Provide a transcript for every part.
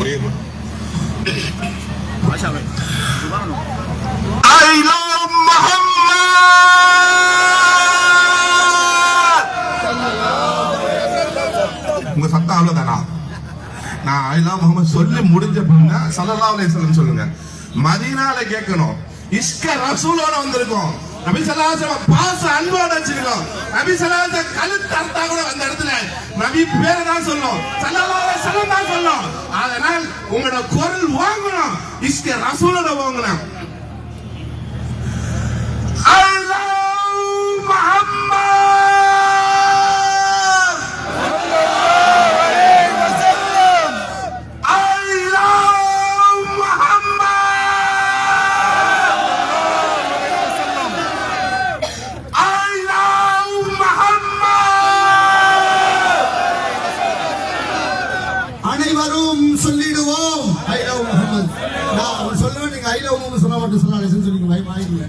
I love Muhammad. உங்க சத்தம் அவ்வளவுதானா? நான் ஐ லவ் முஹம்மது சொல்லி முடிஞ்ச பின்னா ஸல்லல்லாஹு அலைஹி வஸல்லம் சொல்லுங்க. மதீனால கேட்கணும். இஷ்க ரசூலோட வந்திருக்கோம். நபி ஸல்லல்லாஹு அலைஹி வஸல்லம் பாச அன்போட வச்சிருக்கோம். நபி ஸல்லல்லாஹு அலைஹி வஸல்லம் கழுத்து அறுத்தா கூட அந்த இடத்துல நபி பேரை தான் சொல்லணும். ஸல்லல்லாஹு அலைஹி வஸல்லம் தான் சொல்லணும். அதனால் உங்களோட குரல் வாங்கணும். இஷ்க ரசூலோட வாங்கணும். I love Muhammad. அனைவரும் சொல்லிடுவோம் ஐ லவ் முஹம்மது. நான் சொல்லுவேன், நீங்க ஐ லவ் முஹம்மது சொல்ல மாட்டேன் சொன்னாலே சொல்லிங்க பயமாயிங்க.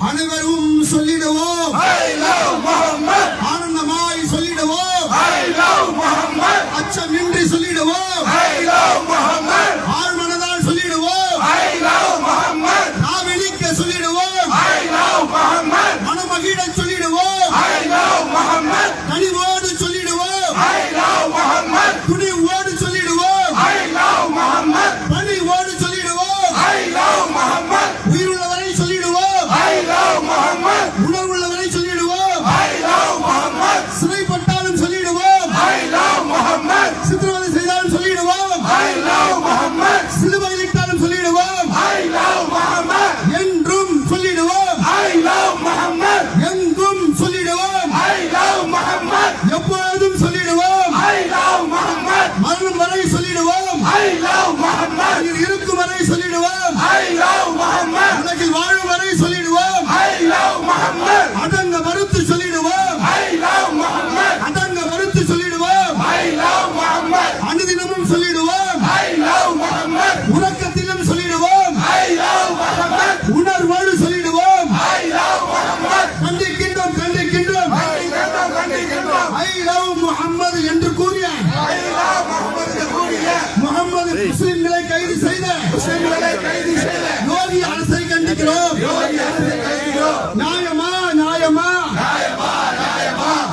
அனைவரும் சொல்லிடுவோம் I love Muhammad. ஆனந்தமாய் சொல்லிடுவோம் I love Muhammad. அச்சமின்றி சொல்லிடுவோம் I love Muhammad. ஆழ்மனதால் சொல்லிடுவோம் I love Muhammad. நாவெளிக்க சொல்லிடுவோம் I love Muhammad. மனமகிழ சொல்லிடுவோம் I love Muhammad. கனிவோடு சொல்லிடுவோம் I love Muhammad. துணிவோடு சொல்லிடுவோம் I love Muhammad. பணிவோடு சொல்லிடுவோம் I love Muhammad. உயிருள்ளவரை சொல்லிடுவோம் I love Muhammad. உணர்வுள்ளவரை சொல்லிடுவோம் I love Muhammad. சிறைப்பட்டாலும் சொல்லிடுவோம் I love Muhammad. சித்திரவதை செய்தாலும் சொல்லிடுவோம் I love Muhammad. சிலுவையிலிட்டாலும் சொல்லிடுவோம் I love Muhammad. என்றும் சொல்லிடுவோம் I love Muhammad. எங்கும் சொல்லிடுவோம் I love Muhammad. எப்போதும் சொல்லிடுவோம் I love Muhammad. மரணம் வரை சொல்லிடுவோம் I love Muhammad. உயிர் இருக்கும் வரை சொல்லிடுவோம் I love Muhammad. உலகில் வாழும் வரை சொல்லிடுவோம் I love Muhammad. அடங்க மறுத்து சொல்லிடுவோம் I love Muhammad. அடங்க மறுத்து சொல்லிடுவோம் I love Muhammad. அனுதினமும் சொல்லிடுவோம் I love Muhammad. உறக்கத்திலும் சொல்லிடுவோம் I love Muhammad. உணர்வோடு சொல்லிடுவோம் I love Muhammad. கண்டிக்கின்றோம் கண்டிக்கின்றோம் கண்டிக்கின்றோம். ஐ லவ் முஹம்மது என்று கூறிய I love Muhammad என்று கூறிய முஹம்மது முஸ்லிம்களை கைது செய்த முஸ்லிம்களை கைது செய்த யோகி அரசை கண்டிக்கிறோம். யோகி அரசை கைதிக்கிறோம். நியாயமா நியாயமா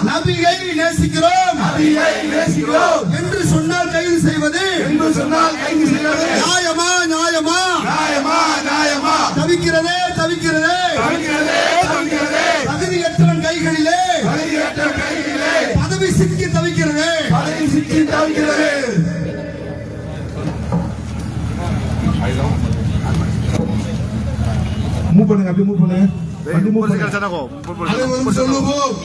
நபியை நேசிக்கிறோம் நபியை நேசிக்கிறோம் என்று சொன்னால் கைது செய்வது என்று சொன்னால் கைது செய்வது நியாயமா நியாயமா நியாயமா நியாயமா தவிக்கிறதே தவிக்கிறதே தவிக்கிறதே தவிக்கிறதே தகுதியற்றவன் கைகளிலே பதவியற்ற கைதிகளே பதவி சிக்கி தவிக்கிறதே பதவி சிக்கி தவிக்கிறது. மூவ் பண்ணுங்க அப்படி மூவ் பண்ணுங்க அப்படி மூவ் பண்ணுங்க அனைவரும் சொல்லுவோம்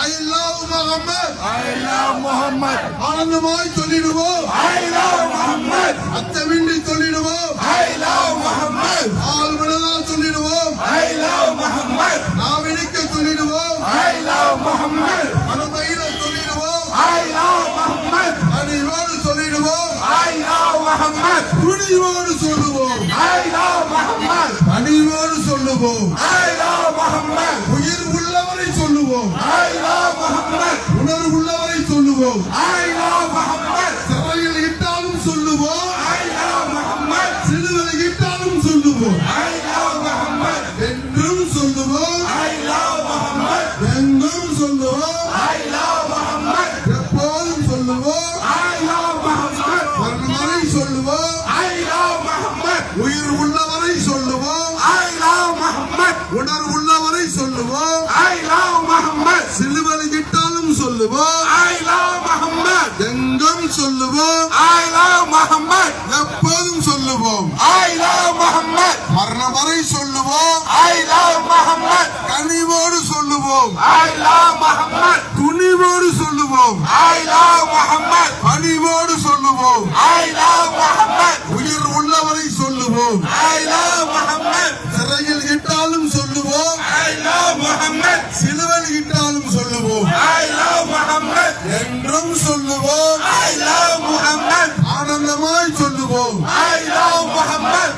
I love Muhammad I love Muhammad. ஆனந்தமாய் சொல்லிடுவோம் I love Muhammad. அச்சமின்றி சொல்லிடுவோம் I love Muhammad. ஆழ்மனதால் சொல்லிடுவோம் I love Muhammad. நாவெளிக்க சொல்லிடுவோம் I love Muhammad. மனமகிழ சொல்லிடுவோம் I love Muhammad. அணிவோடு சொல்லிடுவோம் I love Muhammad. துணிவோடு சொல்லுவோம் I love Muhammad. அணிவோடு சொல்லுவோம் I love Muhammad. உயிர் உள்ளவரை சொல்லுவோம் I love Muhammad. உணர்வு உள்ளவரை சொல்லுவோம் I love Muhammad. சிறையில் இட்டாலும் சொல்லுவோம் I love Muhammad. சிலுவையில் இட்டாலும் சொல்லுவோம் I love Muhammad. என்றும் சொல்லுவோம் I love Muhammad. எங்கும் சொல்லுவோம் I love Muhammad. எப்போதும் சொல்லுவோம் I love Muhammad. மரணவரை சொல்லுவோம் I love Muhammad. உயிர் உள்ளவரை சொல்லுவோம் I love Muhammad. உணர்வு உள்ளவரை சொல்லுவோம் I love Muhammad. சிலுவையில் இட்டாலும் சொல்லுவோம் I love Muhammad. எங்கும் சொல்லுவோம் I love Muhammad. எப்போதும் சொல்லுவோம் I love Muhammad. மரணம் வரை சொல்லுவோம் I love Muhammad. கனிவோடு சொல்லுவோம் I love Muhammad. துணிவோடு சொல்லுவோம் I love Muhammad. பணிவோடு சொல்லுவோம் I love Muhammad. உயிர் உள்ளவரை சொல்லுவோம் I love Muhammad. சிறையில் இட்டாலும் சொல்லுவோம் I love Muhammad. சிலுவையில் இட்டாலும் சொல்லுவோம் I love Muhammad. என்றும் சொல்லுவோம் I love Muhammad. ஆனந்தமாய் சொல்லுவோம் I love Muhammad.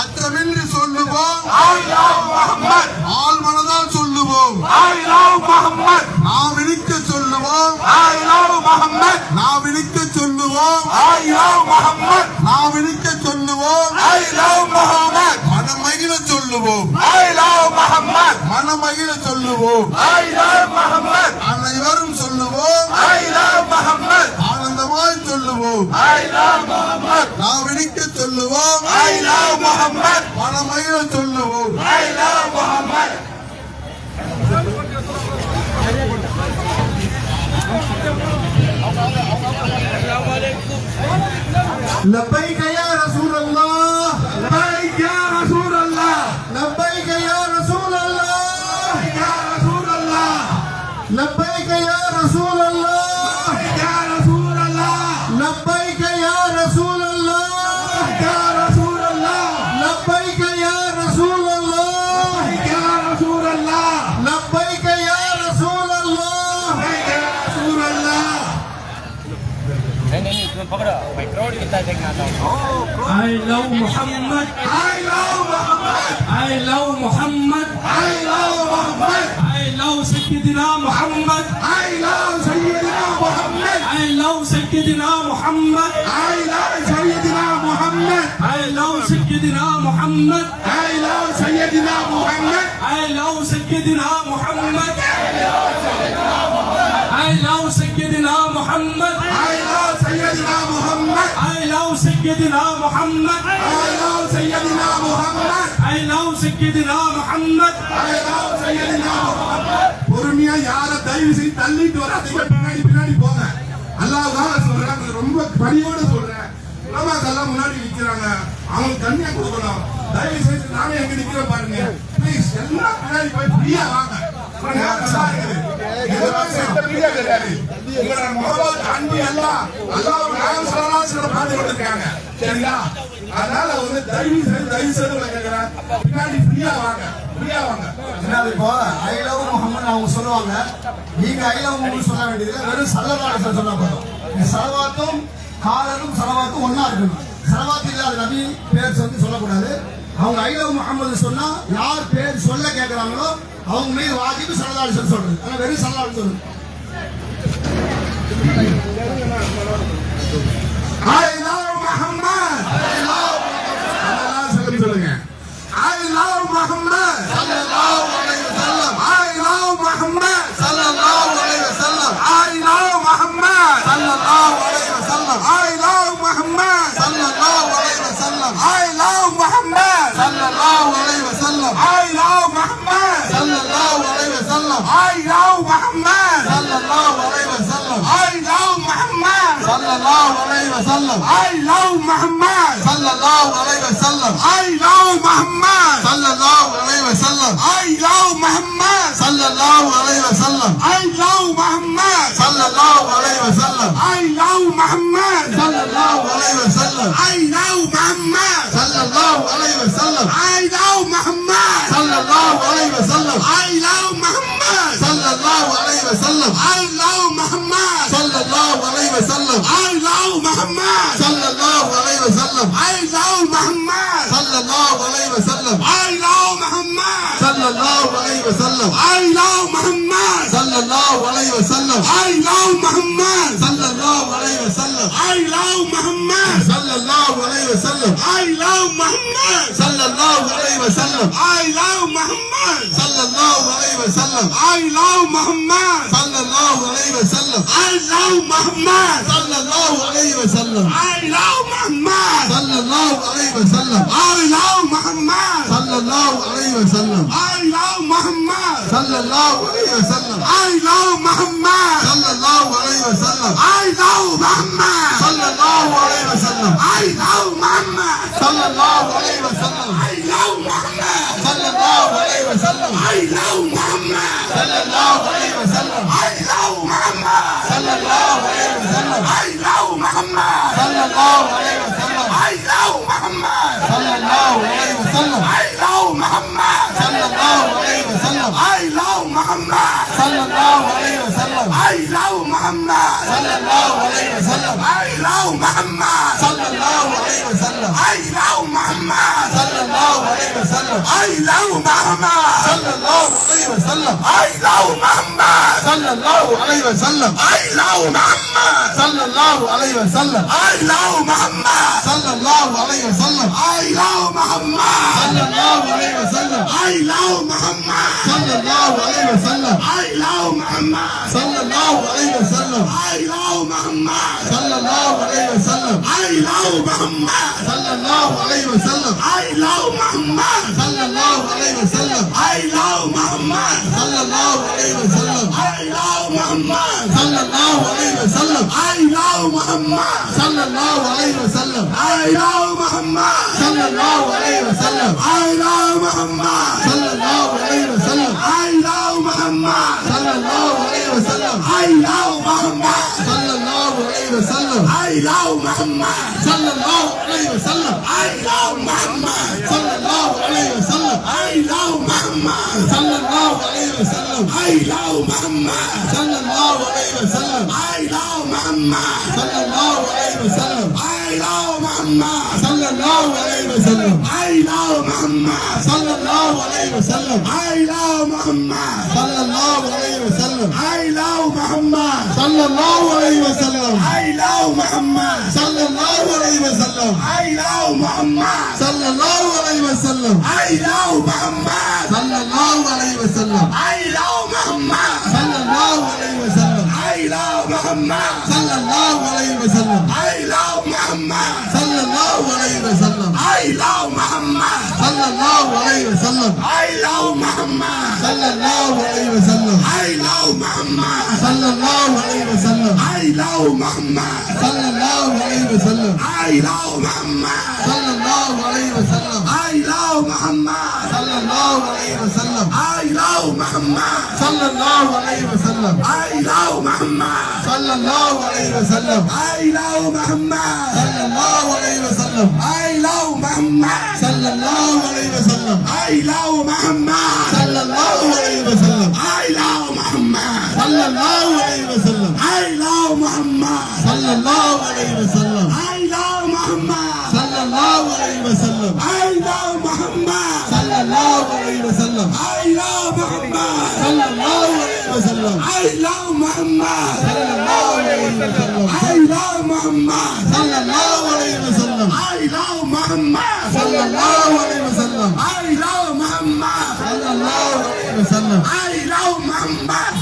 அச்சமின்றி சொல்லுவோம் I love Muhammad. ஆள் மனதால் சொல்லுவோம் I love Muhammad. நாம் இனிக்க சொல்லுவோம் I love Muhammad. நாம் இனிக்க சொல்லுவோம் I love Muhammad. நாவினிக்க சொல்லுவோம் I love Muhammad. மனமகிழ சொல்லுவோம் I love Muhammad. மனமகிழ சொல்லுவோம் I love Muhammad. அனைவரும் சொல்லுவோம் I love Muhammad. ஆனந்தமாய் சொல்லுவோம் I love Muhammad. நாவினிக்க சொல்லுவோம் I love Muhammad. மனமகிழ சொல்லுவோம் I love Muhammad. لبيك يا رسول الله لبيك يا رسول الله. لبيك يا رسول الله يا رسول الله. لبيك يا رسول الله يا رسول الله. لبيك يا رسول الله يا رسول الله. لبيك يا رسول الله يا رسول الله. لبيك يا رسول الله يا رسول الله. नहीं तुम्हें पकड़ो भाई क्राउड कितना देखना था I love Muhammad. I love Muhammad. I love Muhammad. I love Muhammad. I love Sayyidina Muhammad. I love Sayyidina Muhammad. I love Sayyidina Muhammad. I love Sayyidina Muhammad. I love Sayyidina Muhammad. I love Sayyidina Muhammad. I love Sayyidina Muhammad. I love Sayyidina Muhammad. I love Sayyidina Muhammad. I love Sayyidina Muhammad. I love Sayyidina Muhammad. I love Sayyidina Muhammad. I love Sayyidina Muhammad. பொறுமையா யார தயவு செய்து தள்ளிட்டு வராதீங்க, பின்னாடி பின்னாடி போங்க. அல்லாஹ்வாக சொல்றேன், ரொம்ப பணியோட சொல்றேன். உலமாக்கெல்லாம் முன்னாடி நிக்கிறாங்க, அவங்களுக்கு தண்ணியா கொடுக்கணும். தயவு செய்து நானே எங்க நிக்கிறேன் பாருங்க. ப்ளீஸ் எல்லாம் பின்னாடி போய் ஃப்ரீயா வாங்க. நல்லா இருக்குது. இதெல்லாம் செட்ட மீடியா கிடையாது. உங்களோட முகவால் அண்டி அல்லாஹ் நாயம் ஸல்லல்லாஹு அலைஹி வஸல்லம் பார்த்து கொண்டிருக்காங்க. சரியா? அதனால தயவு செய்து கேட்கிறேன், பின்னாடி ஃப்ரீயா வாங்க. இப்போ ஐ லவ் முஹம்மது அவங்க சொல்லுவாங்க, நீங்க ஐ லவ் முஹம்மது சொல்ல வேண்டியது வெறும் ஸல்லல்லாஹு அலைஹி வஸல்லம் சொன்னா போதும். இந்த ஸலவாத்தும் காலரும் ஸலவாத்தும் ஒண்ணா இருக்கணும். ஸலவாத் இல்லாத நபி பேர் சொல்லக்கூடாது. அவங்க ஐ லவ் முஹம்மது சொன்னா யார் பேர் சொல்ல கேட்கறாங்களோ அவங்க மீது வாஜிபு ஸல்லல்லாஹு அலைஹி வஸல்லம் சொல்றது. ஆனா வெறும் ஸல்லல்லாஹு அலைஹி வஸல்லம் I love Muhammad. சொல்லுங்க. I love Muhammad. ஸல்லல்லாஹு அலைஹி வஸல்லம் I love Muhammad. ஸல்லல்லாஹு அலைஹி வஸல்லம் I love Muhammad. ஸல்லல்லாஹு அலைஹி வஸல்லம் I love Muhammad. ஸல்லல்லாஹு அலைஹி வஸல்லம் I love Muhammad. ஸல்லல்லாஹு அலைஹி வஸல்லம் I love Muhammad. ஸல்லல்லாஹு அலைஹி வஸல்லம் I love Muhammad. ஸல்லல்லாஹு அலைஹி வஸல்லம் I love Muhammad. ஸல்லல்லாஹு அலைஹி வஸல்லம் I love Muhammad. ஸல்லல்லாஹு அலைஹி வஸல்லம் I love Muhammad. ஸல்லல்லாஹு அலைஹி வஸல்லம் I love Muhammad. ஸல்லல்லாஹு அலைஹி வஸல்லம் I love Muhammad. ஸல்லல்லாஹு அலைஹி வஸல்லம் I love Muhammad. ஸல்லல்லாஹு அலைஹி வஸல்லம் I love Muhammad. ஸல்லல்லாஹு அலைஹி வஸல்லம் I love Muhammad. ஸல்லல்லாஹு அலைஹி வஸல்லம் I love Muhammad. ஸல்லல்லாஹு அலைஹி வஸல்லம் I love Muhammad. ஸல்லல்லாஹு அலைஹி வஸல்லம் I love Muhammad. ஸல்லல்லாஹு அலைஹி வஸல்லம் I love Muhammad. ஸல்லல்லாஹு அலைஹி வஸல்லம் I love Muhammad. ஸல்லல்லாஹு அலைஹி வஸல்லம் I love Muhammad. ஸல்லல்லாஹு அலைஹி வஸல்லம் I love Muhammad. ஸல்லல்லாஹு அலைஹி வஸல்லம் I love Muhammad. ஸல்லல்லாஹு அலைஹி வஸல்லம் I love Muhammad. ஸல்லல்லாஹு அலைஹி வஸல்லம் I love Muhammad. ஸல்லல்லாஹு அலைஹி வஸல்லம் I love Muhammad. ஸல்லல்லாஹு அலைஹி வஸல்லம் I love Muhammad. ஸல்லல்லாஹு அலைஹி வஸல்லம் I love Muhammad. ஸல்லல்லாஹு அலைஹி வஸல்லம் I love Muhammad. ஸல்லல்லாஹு அலைஹி வஸல்லம் I love Muhammad. ஸல்லல்லாஹு அலைஹி வஸல்லம் I love Muhammad. ஸல்லல்லாஹு அலைஹி வஸல்லம் I love Muhammad. ஸல்லல்லாஹு அலைஹி வஸல்லம் I love Muhammad. ஸல்லல்லாஹு அலைஹி வஸல்லம் I love Muhammad. ஸல்லல்லாஹு அலைஹி வஸல்லம் I love Muhammad. ஸல்லல்லாஹு அலைஹி வஸல்லம் I love Muhammad. ஸல்லல்லாஹு அலைஹி வஸல்லம் I love Muhammad. ஸல்லல்லாஹு அலைஹி வஸல்லம் I love Muhammad. ஸல்லல்லாஹு அலைஹி வஸல்லம் I love Muhammad. ஸல்லல்லாஹு அலைஹி வஸல்லம் I love Muhammad. ஸல்லல்லாஹு அலைஹி வஸல்லம் I love Muhammad. ஸல்லல்லாஹு அலைஹி வஸல்லம் I love Muhammad. ஸல்லல்லாஹு அலைஹி வஸல்லம் I love Muhammad. ஸல்லல்லாஹு அலைஹி வஸல்லம் I I love Muhammad sallallahu alaihi wasallam I love Muhammad sallallahu alaihi wasallam I love Muhammad sallallahu alaihi wasallam I love Muhammad sallallahu alaihi wasallam I love Muhammad sallallahu alaihi wasallam I love Muhammad sallallahu alaihi wasallam I love Muhammad sallallahu alaihi wasallam I love Muhammad sallallahu alaihi wasallam I love Muhammad sallallahu alaihi wasallam I love Muhammad sallallahu alaihi wasallam I love Muhammad sallallahu alaihi wasallam I love Muhammad sallallahu alaihi wasallam I love Muhammad sallallahu alaihi wasallam I love Muhammad sallallahu alaihi wasallam I love Muhammad sallallahu alaihi wasallam I love Muhammad sallallahu alaihi wasallam I love Muhammad sallallahu alaihi wasallam I love Muhammad sallallahu alaihi wasallam I love Muhammad sallallahu alaihi wasallam I love Muhammad sallallahu alaihi wasallam I love Muhammad sallallahu alaihi wasallam I love Muhammad sallallahu alaihi wasallam I love Muhammad sallallahu alaihi wasallam I love Muhammad sallallahu alaihi wasallam I love Muhammad sallallahu alaihi wasallam I love Muhammad sallallahu alaihi wasallam I love Muhammad sallallahu alaihi wasallam I love Muhammad sallallahu alaihi wasallam I love Muhammad sallallahu alaihi wasallam I love Muhammad sallallahu alaihi wasallam I love Muhammad sallallahu alaihi wasallam I love Muhammad sallallahu alaihi wasallam I love Muhammad sallallahu alaihi wasallam I love Muhammad sallallahu alaihi wasallam I love Muhammad sallallahu alaihi wasallam I love Muhammad sallallahu alaihi wasallam I love Muhammad sallallahu alaihi wasallam I love Muhammad sallallahu alaihi wasallam I love Muhammad sallallahu alaihi wasallam I love Muhammad sallallahu alaihi wasallam I love Muhammad sallallahu alaihi wasallam I love Muhammad sallallahu alaihi wasallam I love Muhammad sallallahu alaihi wasallam I love Muhammad sallallahu alaihi wasallam I love Muhammad sallallahu alaihi wasallam I love Muhammad sallallahu alaihi wasallam I love Muhammad sallallahu alaihi wasallam I love Muhammad sallallahu alaihi wasallam I love Muhammad sallallahu alaihi wasallam I love Muhammad sallallahu alaihi wasallam I love Muhammad sallallahu alaihi wasallam I love Muhammad sallallahu alaihi wasallam I love Muhammad sallallahu alaihi wasallam I love Muhammad sallallahu alaihi wasallam I love Muhammad sallallahu alaihi wasallam I love Muhammad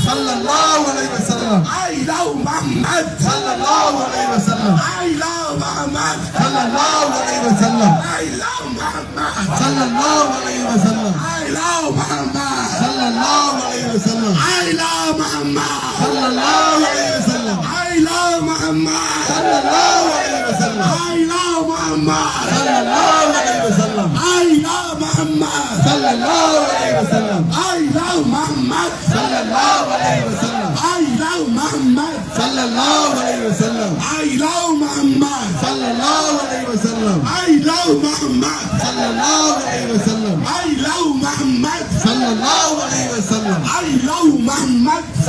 sallallahu alaihi wasallam I love Muhammad sallallahu alaihi wasallam I love Muhammad sallallahu alaihi wasallam I love Muhammad sallallahu alaihi wasallam I love Muhammad sallallahu alaihi wasallam I love Muhammad sallallahu alaihi wasallam I love Muhammad sallallahu alaihi wasallam I love Muhammad sallallahu alaihi wasallam I love Muhammad sallallahu alaihi wasallam I love Muhammad sallallahu alaihi wasallam I love Muhammad sallallahu alaihi wasallam I love Muhammad sallallahu alaihi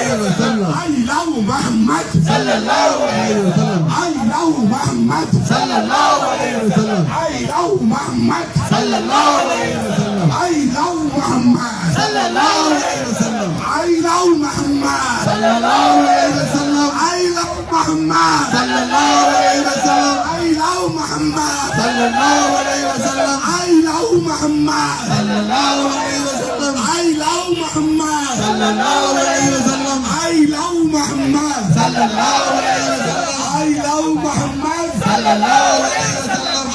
wasallam I love Muhammad sallallahu alaihi wasallam I love Muhammad sallallahu alaihi wasallam I love Muhammad sallallahu alaihi wasallam I love Muhammad sallallahu alaihi wasallam I love Muhammad sallallahu alaihi wasallam I love Muhammad sallallahu alaihi wasallam I love Muhammad sallallahu alaihi wasallam I love Muhammad sallallahu alaihi wasallam I love Muhammad sallallahu alaihi wasallam I love Muhammad sallallahu alaihi wasallam I love Muhammad sallallahu alaihi wasallam I love Muhammad sallallahu alaihi wasallam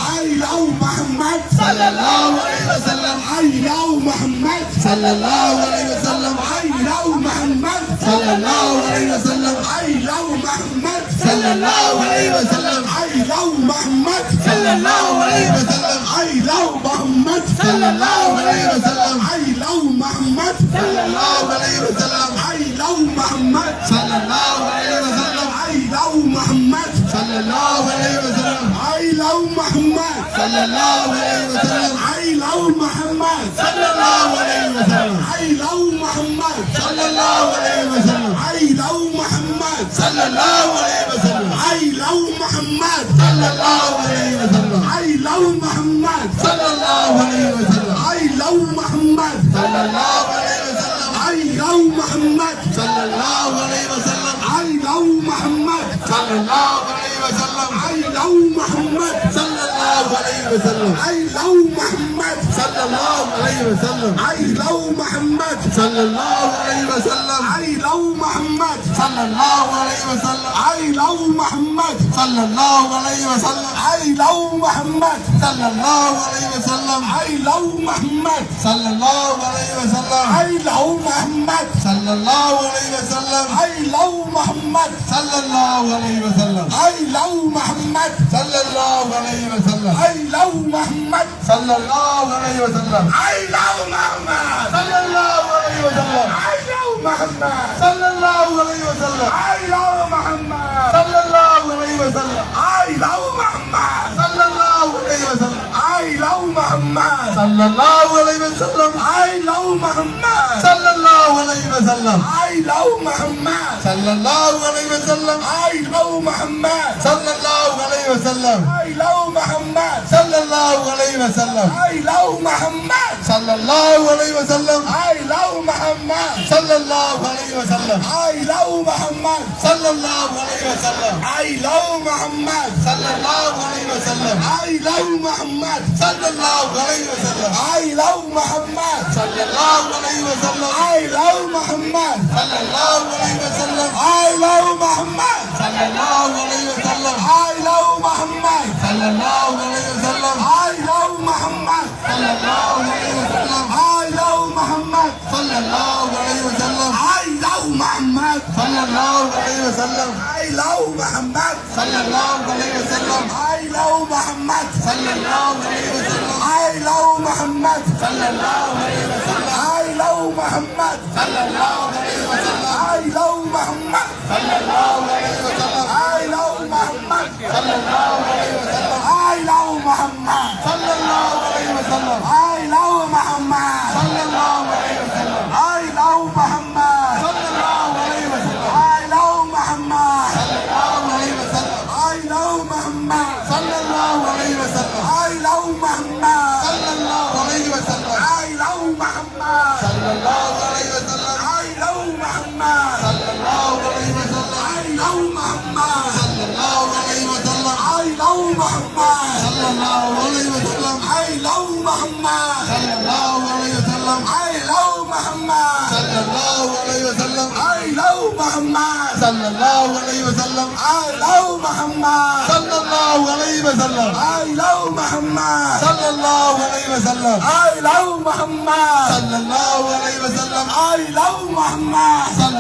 I love Muhammad sallallahu alaihi wasallam I love Muhammad sallallahu alaihi wasallam I love Muhammad sallallahu alaihi wasallam I love Muhammad sallallahu alaihi wasallam I love Muhammad sallallahu alaihi wasallam I love Muhammad sallallahu alaihi wasallam I love Muhammad sallallahu alaihi wasallam I love Muhammad sallallahu alaihi wasallam I love Muhammad sallallahu alaihi wasallam I love Muhammad sallallahu alaihi wasallam I love Muhammad sallallahu alaihi wasallam I love Muhammad sallallahu alaihi wasallam I love Muhammad sallallahu alaihi wasallam I love Muhammad sallallahu alaihi wasallam sallallahu alaihi wasallam. I love Muhammad. Sallallahu alaihi wasallam. I love Muhammad. Sallallahu alaihi wasallam. I love Muhammad. Sallallahu alaihi wasallam. I love Muhammad. Sallallahu alaihi wasallam. I love Muhammad. Sallallahu alaihi wasallam. I love Muhammad. Sallallahu alaihi wasallam. I love Muhammad. Sallallahu alaihi wasallam. I love Muhammad. Sallallahu alaihi wasallam. I love Muhammad. Sallallahu alaihi wasallam. I love Muhammad. Sallallahu alaihi wasallam. I love Muhammad. Sallallahu alaihi wasallam. I love Muhammad. Sallallahu alaihi wasallam. I love Muhammad. Sallallahu alaihi wasallam. I love Muhammad. Sallallahu alaihi wasallam. I love Muhammad. Sallallahu alaihi wasallam. I love Muhammad. Sallallahu alaihi wasallam. I love Muhammad. Sallallahu alaihi wasallam. I love Muhammad. Sallallahu alaihi wasallam. I love Muhammad. Sallallahu alaihi wasallam. I love Muhammad. Sallallahu alaihi wasallam. I love Muhammad. Sallallahu alaihi wasallam. I love Muhammad. Sallallahu alaihi wasallam. I love Muhammad. Sallallahu alaihi wasallam. I love Muhammad. Sallallahu alaihi wasallam. I love Muhammad. Sallallahu alaihi wasallam. I love Muhammad. Sallallahu alaihi wasallam. I love Muhammad. Sallallahu alaihi wasallam. I love Muhammad. Sallallahu alaihi wasallam. I love Muhammad. Sallallahu alaihi wasallam. I love Muhammad. Sallallahu alaihi wasallam. I love Muhammad. Sallallahu alaihi wasallam. I love Muhammad. Sallallahu alaihi wasallam. I love Muhammad. Sallallahu alaihi wasallam. I love Muhammad. Sallallahu alaihi wasallam. I love Muhammad. Sallallahu alaihi wasallam. I love Muhammad. Sallallahu alaihi wasallam. I love Muhammad. Sallallahu alaihi wasallam. I love Muhammad. Sallallahu alaihi wasallam. I love Muhammad. Sallallahu alaihi wasallam. I love Muhammad. Sallallahu alaihi wasallam. I love Muhammad. Sallallahu alaihi wasallam. I love Muhammad. Sallallahu alaihi wasallam. I love Muhammad. Sallallahu alaihi wasallam. I love Muhammad. Sallallahu alaihi wasallam. I love Muhammad. Sallallahu alaihi wasallam. I love Muhammad. Sallallahu alaihi wasallam. I love Muhammad. Sallallahu alaihi wasallam. I love Muhammad. Sallallahu alaihi wasallam. I love Muhammad. Sallallahu alaihi wasallam. I love Muhammad. Sallallahu alaihi wasallam. I love Muhammad. Sallallahu alaihi wasallam. I love Muhammad. Sallallahu alaihi wasallam. I love Muhammad. Sallallahu alaihi wasallam. I love Muhammad. Sallallahu alaihi wasallam. I love Muhammad. Sallallahu alaihi wasallam. I love Muhammad. Sallallahu alaihi wasallam. I love Muhammad. Sallallahu alaihi wasallam. I love Muhammad. Sallallahu alaihi wasallam. I love Muhammad. Sallallahu alaihi wasallam. I love Muhammad. Sallallahu alaihi wasallam. I love Muhammad. Sallallahu alaihi wasallam. I love Muhammad. Sallallahu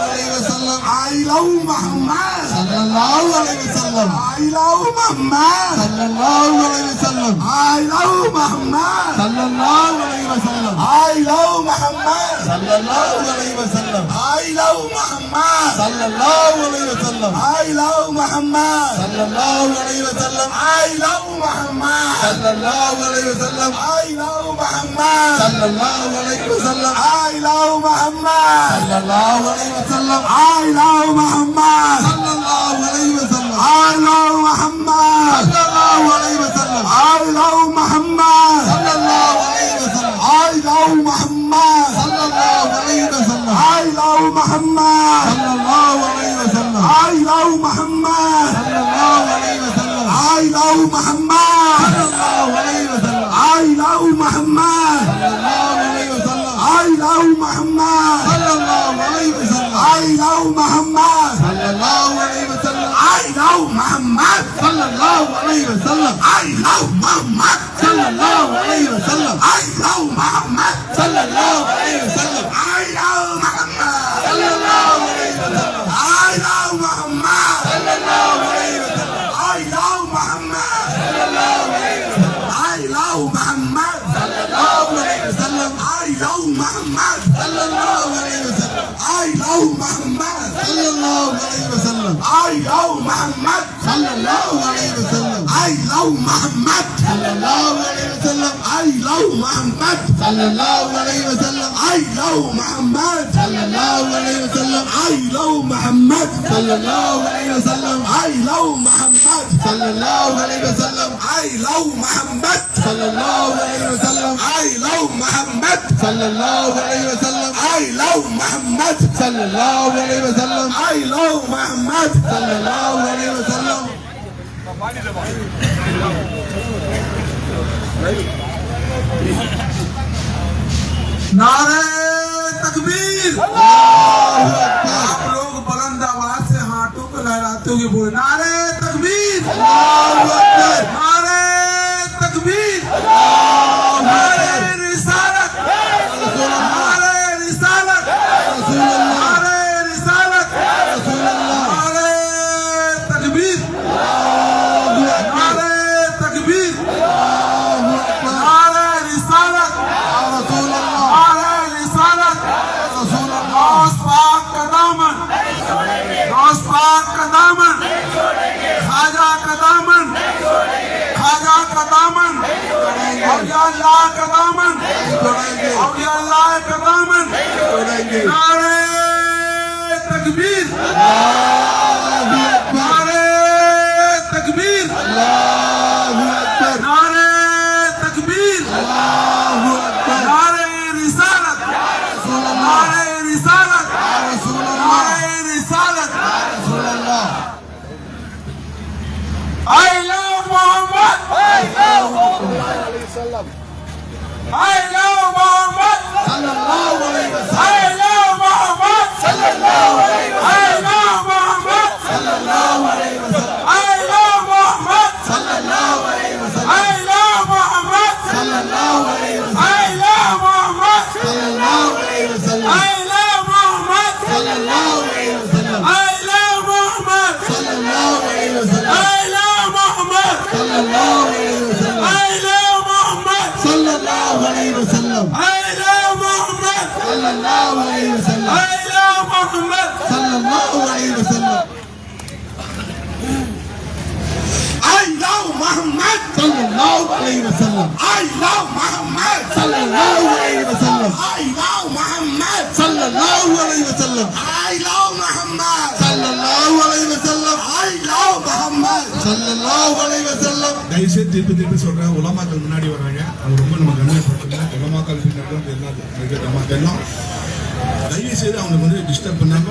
alaihi wasallam. I love Muhammad. Sallallahu alaihi wasallam. I love Muhammad. Sallallahu alaihi wasallam. I love Muhammad. Sallallahu alaihi wasallam. I love Muhammad. Sallallahu alaihi wasallam. I love Muhammad. Sallallahu alaihi wasallam. I love Muhammad. Sallallahu alaihi wasallam. I love Muhammad. Sallallahu alaihi wasallam. I love Muhammad. Sallallahu alaihi wasallam. I love Muhammad. Sallallahu alaihi wasallam. I love Muhammad. Sallallahu alaihi wasallam. I love Muhammad. Sallallahu alaihi wasallam. I love Muhammad. Sallallahu alaihi wasallam. I love Muhammad. Sallallahu alaihi wasallam. I love Muhammad. Sallallahu alaihi wasallam. I love Muhammad. Sallallahu alaihi wasallam. I love Muhammad. Sallallahu alaihi wasallam. I love Muhammad. Sallallahu alaihi wasallam. I love Muhammad. Sallallahu alaihi wasallam. I love Muhammad. Sallallahu alaihi wasallam. I love Muhammad. Sallallahu alaihi wasallam. I love Muhammad. Sallallahu alaihi wasallam. I love Muhammad. Sallallahu alaihi wasallam. I love Muhammad. Sallallahu alaihi wasallam. I love Muhammad. Sallallahu alaihi wasallam. I I love Muhammad sallallahu alaihi wasallam. I love Muhammad sallallahu alaihi wasallam. I love Muhammad sallallahu alaihi wasallam. I love Muhammad sallallahu alaihi wasallam. I love Muhammad sallallahu alaihi wasallam. I love Muhammad sallallahu alaihi wasallam. I love Muhammad sallallahu alaihi wasallam. I love Muhammad sallallahu alaihi wasallam. I love Muhammad sallallahu alaihi wasallam. नारे तकबीर। आप लोग बुलंद आवाज से हाथों को लहराते हुए बोले नारे तकबीर, नारे तकबीर, नारे रिसालत, नारे रिसालत, नारे रिसालत, नारे तकबीर, नारे तकबीर, नारे रिसालत, नारे रिसालत, गौस पाक का दामन, गौस पाक का दामन, खाजा का दामन, खाजा का दामन, औलिया अल्लाह का दामन, औलिया अल्लाह का दामन, नारे तकबीर, नारे तकबीर, नारे तकबीर, नारे रिसालत, नारे रिसालत, नारे रिसालत। I love Muhammad, I love Muhammad, I love Muhammad, I love Muhammad, I love Muhammad, I love Muhammad, I love Muhammad, I love Muhammad, I love Muhammad, I love Muhammad, I love Muhammad, I love Muhammad, I love Muhammad, I love Muhammad, I love Muhammad, I love Muhammad, I love Muhammad, I love Muhammad sallallahu alaihi wasallam. I love Muhammad sallallahu alaihi wasallam. I love Muhammad sallallahu alaihi wasallam. I love Muhammad sallallahu alaihi wasallam. I love Muhammad sallallahu alaihi wasallam. I love Muhammad sallallahu alaihi wasallam. I love Muhammad sallallahu alaihi wasallam. I love Muhammad sallallahu alaihi wasallam. I love Muhammad sallallahu alaihi wasallam. தயவுசெய்து திருப்பி சொல்றேன், உலமாக்கள் முன்னாடி வராங்க, அது ரொம்ப நம்ம கண்ணியப்படுத்தணும். உலமாக்கள் பின்னாடி நமக்கு எல்லாம் தயவு செய்து அவங்களுக்கு வந்து டிஸ்டர்ப் பண்ணாம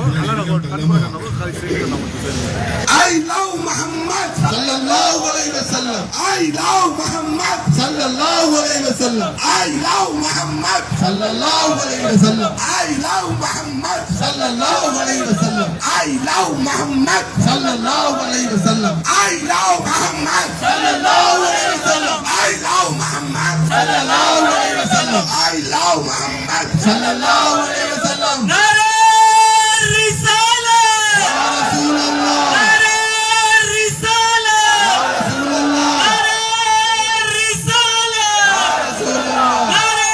I love Muhammad sallallahu alaihi wasallam. I love Muhammad sallallahu alaihi wasallam. I love Muhammad sallallahu alaihi wasallam. I love Muhammad sallallahu alaihi wasallam. I love Muhammad sallallahu alaihi wasallam. I love Muhammad sallallahu alaihi wasallam. I love Muhammad sallallahu alaihi wasallam. I love Muhammad sallallahu alaihi wasallam. नारे रिसालत या रसूल अल्लाह, नारे रिसालत या रसूल अल्लाह, नारे रिसालत या रसूल अल्लाह, नारे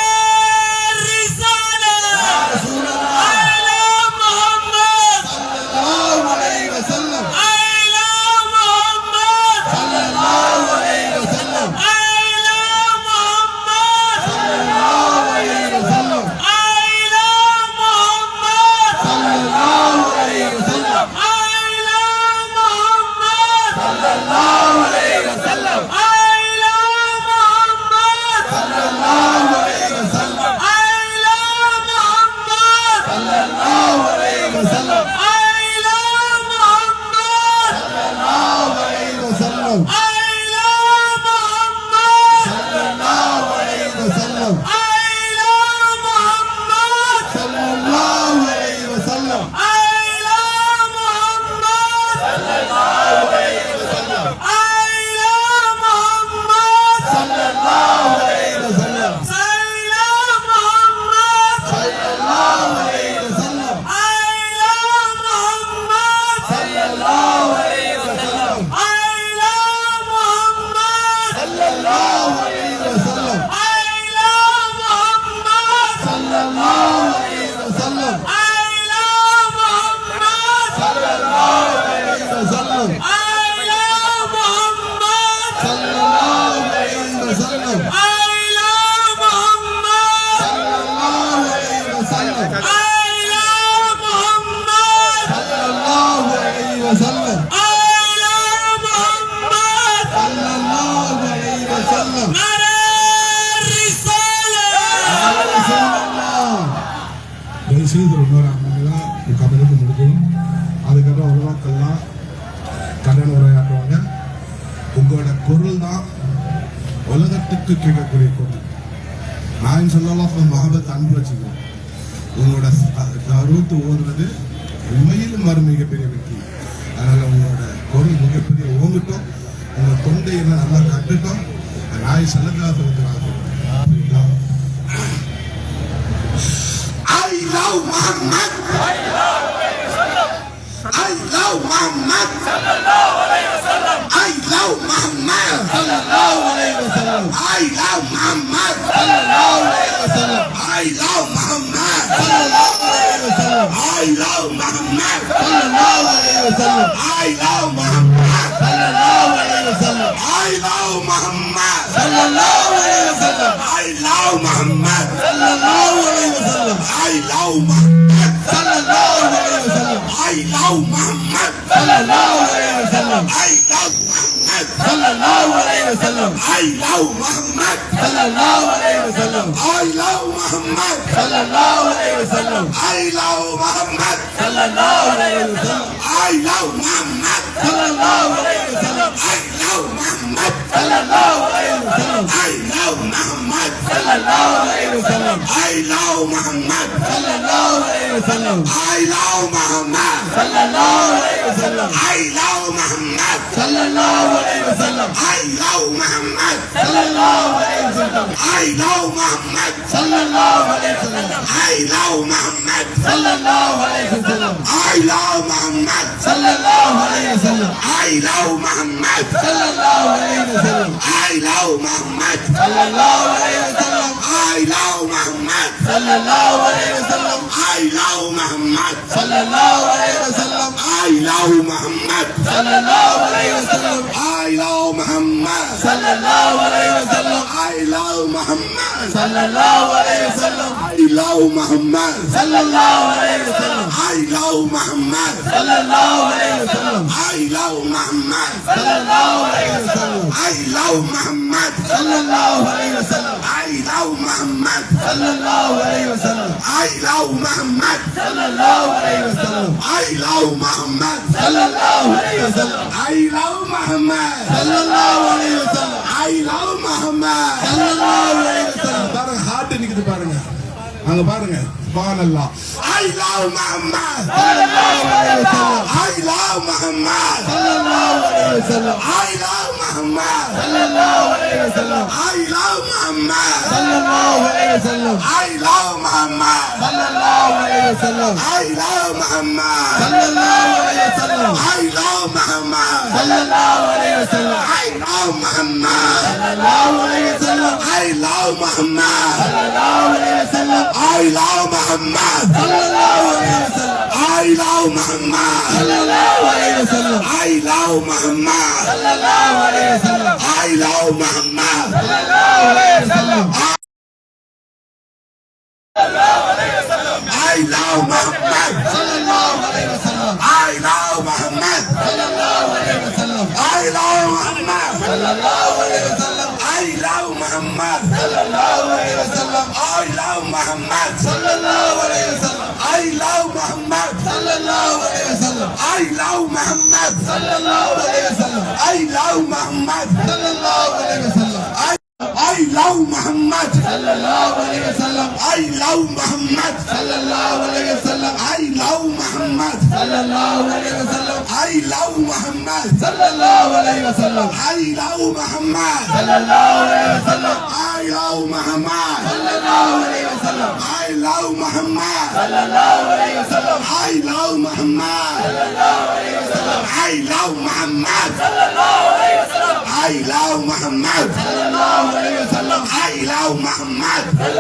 रिसालत या रसूल अल्लाह। I love Muhammad sallallahu alaihi wasallam. I love Muhammad sallallahu alaihi wasallam. I love Muhammad sallallahu alaihi wasallam. உங்களோட குரல் தான் உலகத்துக்கு கேட்கக்கூடிய குரல். நான் சொல்லலாம் மஹபத் அன்பு வச்சுக்கணும். உங்களோட கருத்து ஓடுறது உண்மையில் மிகப்பெரிய வெற்றி. அதனால உங்களோட குரல் மிகப்பெரிய ஓங்கட்டும், உங்க தொண்டையெல்லாம் நல்லா கட்டுட்டோம். நாய் செல்லதாக I love Muhammad. I love Muhammad. I love Muhammad. I love Muhammad. I love Muhammad. I love Muhammad. I love Muhammad. I love Muhammad. I love Muhammad. I love Muhammad. I love Muhammad. I love Muhammad. I love Muhammad. sallallahu alaihi wasallam. I love Muhammad. sallallahu alaihi wasallam. I love Muhammad. sallallahu alaihi wasallam. I love Muhammad. sallallahu alaihi wasallam. I love Muhammad. sallallahu alaihi wasallam. I love Muhammad. sallallahu alaihi wasallam. I love Muhammad. sallallahu alaihi wasallam. I love Muhammad. sallallahu alaihi wasallam. I love Muhammad. sallallahu alaihi wasallam. I love Muhammad. sallallahu alaihi wasallam. I love Muhammad. sallallahu alaihi wasallam. I love Muhammad. sallallahu alaihi wasallam. I love Muhammad. sallallahu alaihi wasallam. I love Muhammad. sallallahu alaihi wasallam. I love Muhammad. sallallahu alaihi wasallam. I love Muhammad. sallallahu alaihi wasallam. I love Muhammad. sallallahu alaihi wasallam. I love Muhammad. sallallahu alaihi wasallam. I love Muhammad. sallallahu alaihi wasallam. I love Muhammad. sallallahu alaihi wasallam. I love Muhammad. sallallahu alaihi wasallam. I love Muhammad. sallallahu alaihi wasallam. I love Muhammad. sallallahu alaihi wasallam. I love Muhammad. sallallahu alaihi wasallam. I love Muhammad. sallallahu alaihi wasallam. I love Muhammad. sallallahu alaihi wasallam. I love Muhammad. sallallahu alaihi wasallam. I love Muhammad. sallallahu alaihi wasallam. I love Muhammad. sallallahu alaihi wasallam. I love Muhammad. sallallahu alaihi wasallam. பாருங்க heart நிக்குது பாருங்க, அங்க பாருங்க. சுப்ஹானல்லாஹ். I love Muhammad. sallallahu alaihi wasallam. I love Muhammad. sallallahu alaihi wasallam. I love Muhammad. sallallahu alaihi wasallam. I love Muhammad. sallallahu alaihi wasallam. I love Muhammad. sallallahu alaihi wasallam. I love Muhammad. sallallahu alaihi wasallam. I love Muhammad. sallallahu alaihi wasallam. I love Muhammad. sallallahu alaihi wasallam. I love Muhammad. sallallahu alaihi wasallam. I love Muhammad. sallallahu alaihi wasallam. I love Muhammad. sallallahu alaihi wasallam. I love Muhammad. sallallahu alaihi wasallam. I love Muhammad. sallallahu alaihi wasallam. I love Muhammad. sallallahu alaihi wasallam. I love Muhammad. sallallahu alaihi wasallam. I love Muhammad. sallallahu alaihi wasallam. I love Muhammad. sallallahu alaihi wasallam. I love Muhammad. sallallahu alaihi wasallam. I love Muhammad. sallallahu alaihi wasallam. I love Muhammad. sallallahu alaihi wasallam. I love Muhammad. sallallahu alaihi wasallam. I love Muhammad. sallallahu alaihi wasallam. I love Muhammad. sallallahu alaihi wasallam. I love Muhammad. sallallahu alaihi wasallam. I love Muhammad. sallallahu alaihi wasallam. I love Muhammad. sallallahu alaihi wasallam. I love Muhammad. sallallahu alaihi wasallam. I love Muhammad. sallallahu alaihi wasallam. I love Muhammad. sallallahu alaihi wasallam. I love Muhammad. sallallahu alaihi wasallam. I love Muhammad. sallallahu alaihi wasallam. I love Muhammad. sallallahu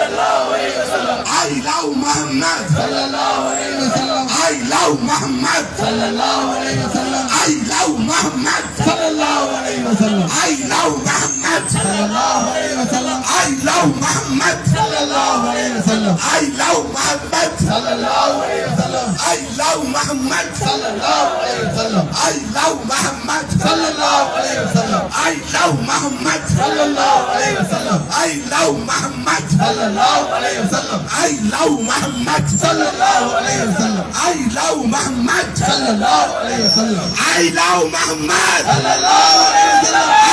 alaihi wasallam. I love Muhammad. sallallahu alaihi wasallam. I love Muhammad. sallallahu alaihi wasallam. I love Muhammad. sallallahu alaihi wasallam. I love Muhammad. sallallahu alaihi wasallam. I love Muhammad. sallallahu alaihi wasallam. I love Muhammad. sallallahu alaihi wasallam. I love Muhammad. sallallahu alaihi wasallam. I love Muhammad. sallallahu alaihi wasallam. I love Muhammad. sallallahu alaihi wasallam. I love Muhammad. sallallahu alaihi wasallam. I love Muhammad. sallallahu alaihi wasallam. I love Muhammad. sallallahu alaihi wasallam. I love Muhammad. sallallahu alaihi wasallam. I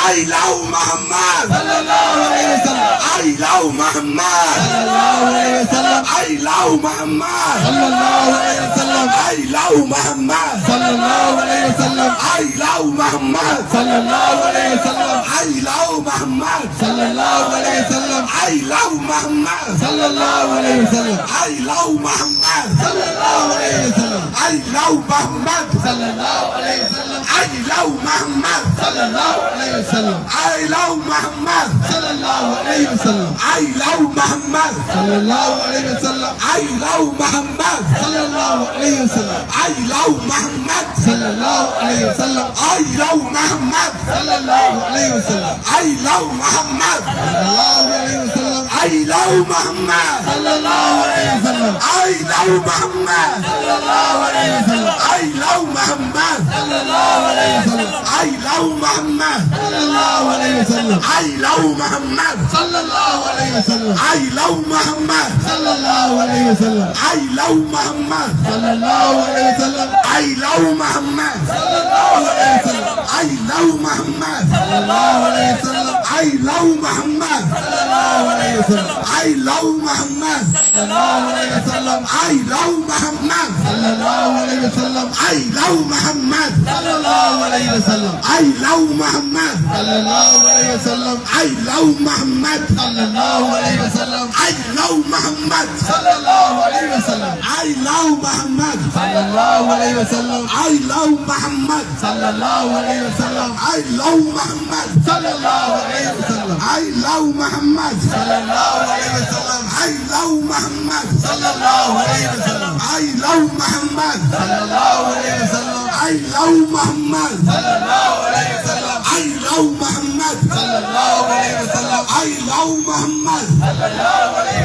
I love Muhammad. sallallahu alaihi wasallam. I love Muhammad. sallallahu alaihi wasallam. I love Muhammad. sallallahu alaihi wasallam. I love Muhammad. sallallahu alaihi wasallam. I love Muhammad. sallallahu alaihi wasallam. I love Muhammad. sallallahu alaihi wasallam. I love Muhammad. sallallahu alaihi wasallam. I love Muhammad. sallallahu alaihi wasallam. I love Muhammad. sallallahu alaihi wasallam. I love Muhammad. sallallahu alaihi wasallam. I love Muhammad. sallallahu alaihi wasallam. I love Muhammad. sallallahu alaihi wasallam. I love Muhammad. sallallahu alaihi wasallam. I love Muhammad. sallallahu alaihi wasallam. I love Muhammad. sallallahu alaihi wasallam. I love Muhammad. sallallahu alaihi wasallam. I love Muhammad. sallallahu alaihi wasallam. I love Muhammad. sallallahu alaihi wasallam. I love Muhammad. sallallahu alaihi wasallam. I love Muhammad. sallallahu alaihi wasallam. I love Muhammad. sallallahu alaihi wasallam. I love Muhammad. sallallahu alaihi wasallam. I love Muhammad. sallallahu alaihi wasallam. I love Muhammad. sallallahu alaihi wasallam. I love Muhammad. sallallahu alaihi wasallam. I love Muhammad. sallallahu alaihi wasallam. I love Muhammad. sallallahu alaihi wasallam. I love Muhammad. sallallahu alaihi wasallam. I love Muhammad. sallallahu alaihi wasallam. I love Muhammad. sallallahu alaihi wasallam. I love Muhammad. sallallahu alaihi wasallam. I love Muhammad. sallallahu alaihi wasallam. I love Muhammad. sallallahu alaihi wasallam. I love Muhammad. sallallahu alaihi wasallam. I love Muhammad. sallallahu alaihi wasallam. I love Muhammad. sallallahu alaihi wasallam. I love Muhammad. sallallahu alaihi wasallam. I love Muhammad. sallallahu alaihi wasallam. I love Muhammad. sallallahu alaihi wasallam. I love Muhammad. sallallahu alaihi wasallam. I love Muhammad. sallallahu alaihi wasallam. I love Muhammad. sallallahu alaihi wasallam. I love Muhammad. sallallahu alaihi wasallam.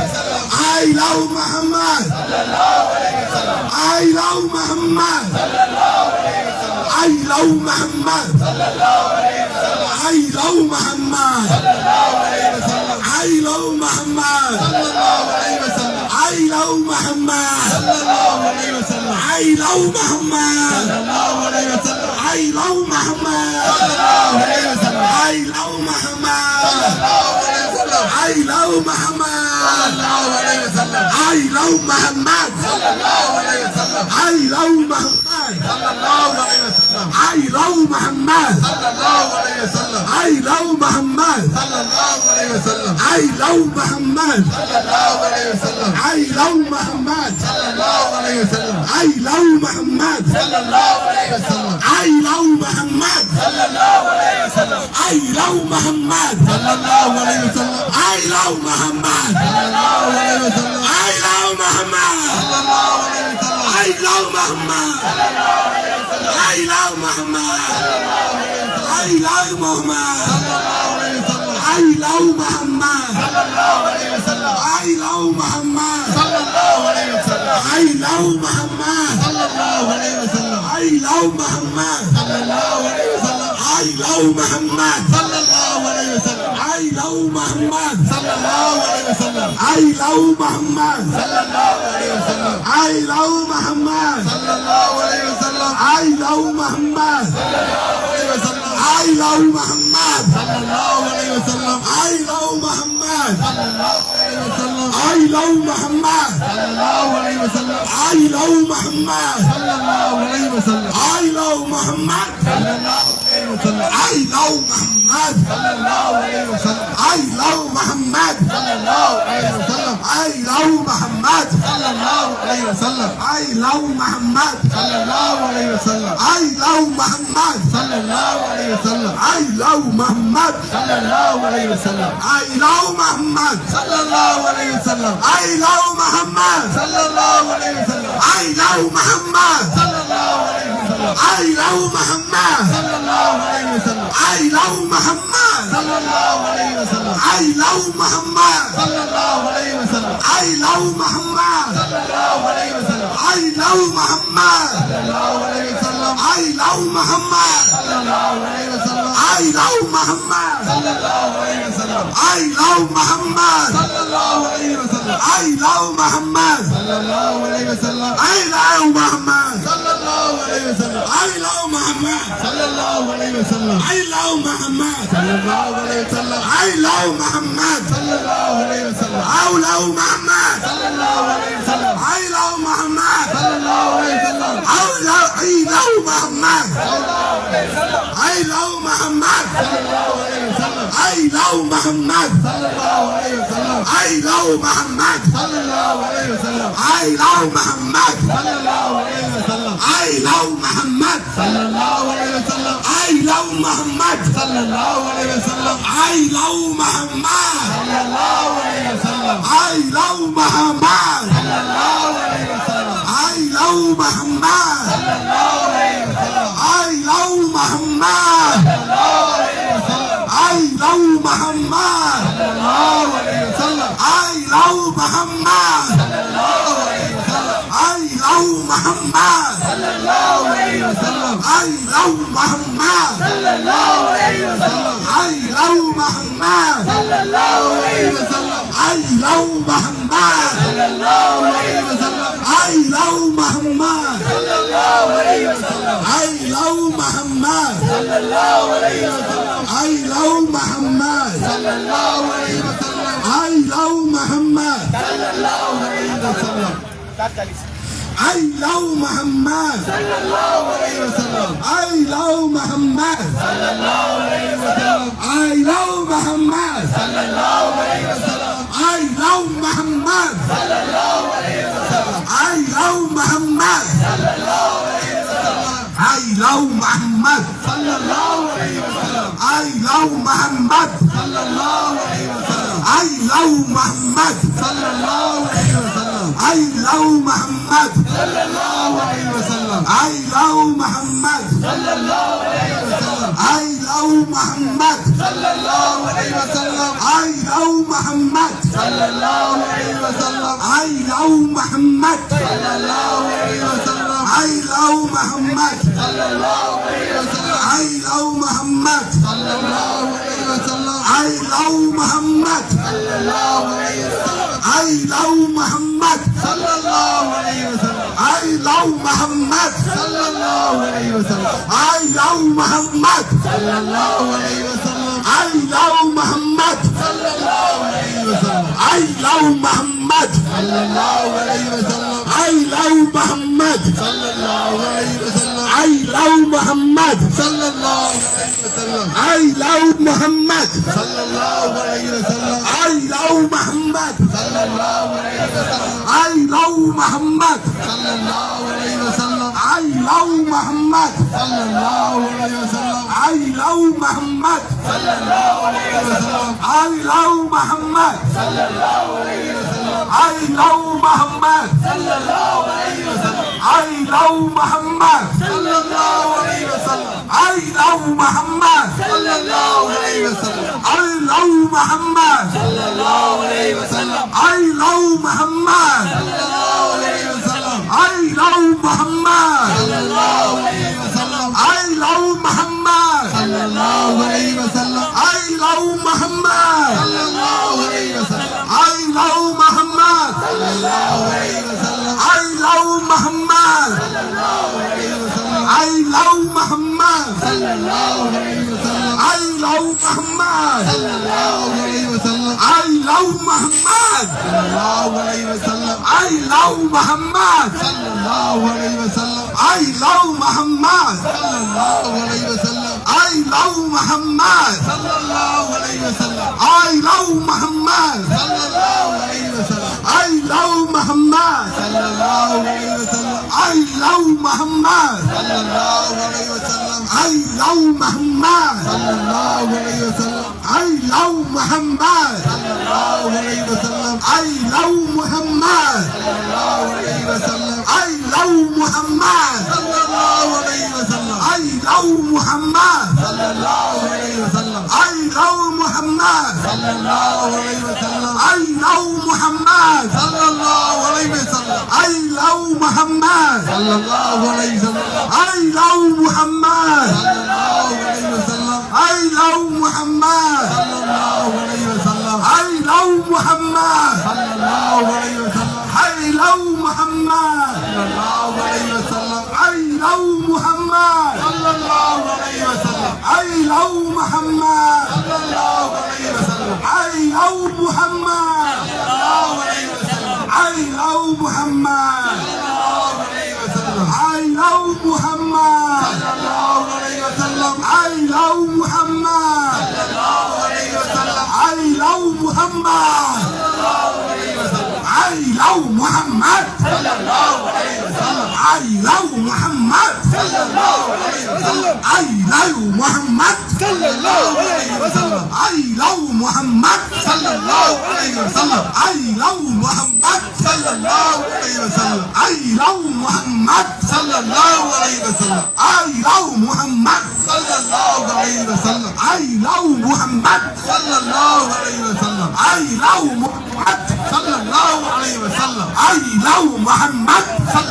I love Muhammad. sallallahu alaihi wasallam. I love Muhammad. sallallahu alaihi wasallam. I love Muhammad. sallallahu alaihi wasallam. I love Muhammad. sallallahu alaihi wasallam. I love Muhammad. sallallahu alaihi wasallam. I love Muhammad. sallallahu alaihi wasallam. I love Muhammad. sallallahu alaihi wasallam. I love Muhammad. sallallahu alaihi wasallam. I love Muhammad. sallallahu alaihi wasallam. I love Muhammad. sallallahu alaihi wasallam. I love Muhammad. sallallahu alaihi wasallam. I love Muhammad. sallallahu alaihi wasallam. I love Muhammad. sallallahu alaihi wasallam. I love Muhammad. sallallahu alaihi wasallam. I love Muhammad. sallallahu alaihi wasallam. I love Muhammad. sallallahu alaihi wasallam. I love Muhammad. sallallahu alaihi wasallam. I love Muhammad. sallallahu alaihi wasallam. I love Muhammad. sallallahu alaihi wasallam. I love Muhammad. I love Muhammad. I love Muhammad. sallallahu alaihi wasallam. I love Muhammad. sallallahu alaihi wasallam. I love Muhammad. sallallahu alaihi wasallam. I love Muhammad. sallallahu alaihi wasallam. I love Muhammad. sallallahu alaihi wasallam. I love Muhammad. sallallahu alaihi wasallam. I love Muhammad. sallallahu alaihi wasallam. I love Muhammad. sallallahu alaihi wasallam. I love Muhammad. sallallahu alaihi wasallam. I love Muhammad. sallallahu alaihi wasallam. I love Muhammad. sallallahu alaihi wasallam. I love Muhammad. sallallahu alaihi wasallam. I love Muhammad. sallallahu alaihi wasallam. I love Muhammad. sallallahu alaihi wasallam. I love Muhammad. sallallahu alaihi wasallam. I love Muhammad. sallallahu alaihi wasallam. I love Muhammad. sallallahu alaihi wasallam. I love Muhammad. sallallahu alaihi wasallam. I love Muhammad. sallallahu alaihi wasallam. I love Muhammad. sallallahu alaihi wasallam. I love Muhammad. sallallahu alaihi wasallam. I love Muhammad. sallallahu alaihi wasallam. I love Muhammad. sallallahu alaihi wasallam. I love Muhammad. sallallahu alaihi wasallam. I love Muhammad. sallallahu alaihi wasallam. I love Muhammad. sallallahu alaihi wasallam. I love Muhammad. sallallahu alaihi wasallam. I love Muhammad. sallallahu alaihi wasallam. I love Muhammad. sallallahu alaihi wasallam. I love Muhammad. sallallahu alaihi wasallam. I love Muhammad. sallallahu alaihi wasallam. I love Muhammad. sallallahu alaihi wasallam. I love Muhammad. sallallahu alaihi wasallam. I love Muhammad. sallallahu alaihi wasallam. I love Muhammad. Muhammad. sallallahu alaihi wasallam. I love Muhammad. sallallahu alaihi wasallam. I love Muhammad. sallallahu alaihi wasallam. I love Muhammad. sallallahu alaihi wasallam. I love Muhammad. sallallahu alaihi wasallam. I love Muhammad. I love Muhammad. sallallahu alaihi wasallam. I love Muhammad. sallallahu alaihi wasallam. I love Muhammad. sallallahu alaihi wasallam. I love Muhammad. sallallahu alaihi wasallam. I love Muhammad. sallallahu alaihi wasallam. I love Muhammad. sallallahu alaihi wasallam. I love Muhammad. sallallahu alaihi wasallam. I love Muhammad. sallallahu alaihi wasallam. I love Muhammad. sallallahu alaihi wasallam. I love Muhammad. sallallahu alaihi wasallam. I love Muhammad. sallallahu alaihi wasallam. I love Muhammad. sallallahu alaihi wasallam. I love Muhammad. sallallahu alaihi wasallam. I love Muhammad. sallallahu alaihi wasallam. I love Muhammad. sallallahu alaihi wasallam. I love Muhammad. sallallahu alaihi wasallam. I love Muhammad. sallallahu alaihi wasallam. I love Muhammad. sallallahu alaihi wasallam. I love Muhammad. sallallahu alaihi wasallam. I love Muhammad. sallallahu alaihi wasallam. I love Muhammad. sallallahu alaihi wasallam. I love Muhammad. sallallahu alaihi wasallam. I love Muhammad. sallallahu alaihi wasallam. I love Muhammad. sallallahu alaihi wasallam. I love Muhammad. sallallahu alaihi wasallam. I love Muhammad. sallallahu alaihi wasallam. I love Muhammad. sallallahu alaihi wasallam. I love Muhammad. sallallahu alaihi wasallam. I love Muhammad. sallallahu alaihi wasallam. I love Muhammad. sallallahu alaihi wasallam. I love Muhammad. sallallahu alaihi wasallam. I love Muhammad. sallallahu alaihi wasallam. I love Muhammad. sallallahu alaihi wasallam. I love Muhammad. sallallahu alaihi wasallam. I love Muhammad. sallallahu alaihi wasallam. I love Muhammad. sallallahu alaihi wasallam. I love Muhammad. sallallahu alaihi wasallam. I love Muhammad. sallallahu alaihi wasallam. I love Muhammad. sallallahu alaihi wasallam. I love Muhammad. sallallahu alaihi wasallam. I love Muhammad. sallallahu alaihi wasallam. I love Muhammad. sallallahu alaihi wasallam. I love Muhammad. sallallahu alaihi wasallam. I love Muhammad. sallallahu alaihi wasallam. I love Muhammad. sallallahu alaihi wasallam. I love Muhammad. sallallahu alaihi wasallam. I love Muhammad. sallallahu alaihi wasallam. I love Muhammad. sallallahu alaihi wasallam. I love Muhammad. sallallahu alaihi wasallam. I love Muhammad. sallallahu alaihi wasallam. I love Muhammad. sallallahu alaihi wasallam. I love Muhammad. sallallahu alaihi wasallam. I love Muhammad. sallallahu alaihi wasallam. I love Muhammad. sallallahu alaihi wasallam. I love Muhammad. sallallahu alaihi wasallam. I love Muhammad. sallallahu alaihi wasallam. I love Muhammad. sallallahu alaihi wasallam. I love Muhammad. sallallahu alaihi wasallam. I love Muhammad. sallallahu alaihi wasallam. I love Muhammad. sallallahu alaihi wasallam. I love Muhammad. sallallahu alaihi wasallam. I love Muhammad. sallallahu alaihi wasallam. I love Muhammad. sallallahu alaihi wasallam. I love Muhammad. sallallahu alaihi wasallam. I love Muhammad. sallallahu alaihi wasallam. I love Muhammad. sallallahu alaihi wasallam. I love Muhammad. sallallahu alaihi wasallam. I love Muhammad. sallallahu alaihi wasallam. I love Muhammad. sallallahu alaihi wasallam. I love Muhammad. sallallahu alaihi wasallam. I love Muhammad. sallallahu alaihi wasallam. I love Muhammad. sallallahu alaihi wasallam. I love Muhammad. sallallahu alaihi wasallam. I love Muhammad. sallallahu alaihi wasallam. I love Muhammad. sallallahu alaihi wasallam. I love Muhammad. sallallahu alaihi wasallam. I love Muhammad. sallallahu alaihi wasallam. I love Muhammad. sallallahu alaihi wasallam. I love Muhammad. sallallahu alaihi wasallam. I love Muhammad. sallallahu alaihi wasallam. I love Muhammad. sallallahu love Muhammad. sallallahu alaihi wasallam. I love Muhammad. sallallahu alaihi wasallam. I love Muhammad. sallallahu alaihi wasallam. I love Muhammad. sallallahu alaihi wasallam. I love Muhammad. sallallahu alaihi wasallam. I love Muhammad. sallallahu alaihi wasallam. I love Muhammad. sallallahu alaihi wasallam. I love Muhammad. sallallahu alaihi wasallam. I love Muhammad. sallallahu alaihi wasallam. I love Muhammad. sallallahu alaihi wasallam. I love Muhammad. sallallahu alaihi wasallam. I love Muhammad. sallallahu alaihi wasallam. I love Muhammad. sallallahu alaihi wasallam. I love Muhammad. sallallahu alaihi wasallam. I love Muhammad.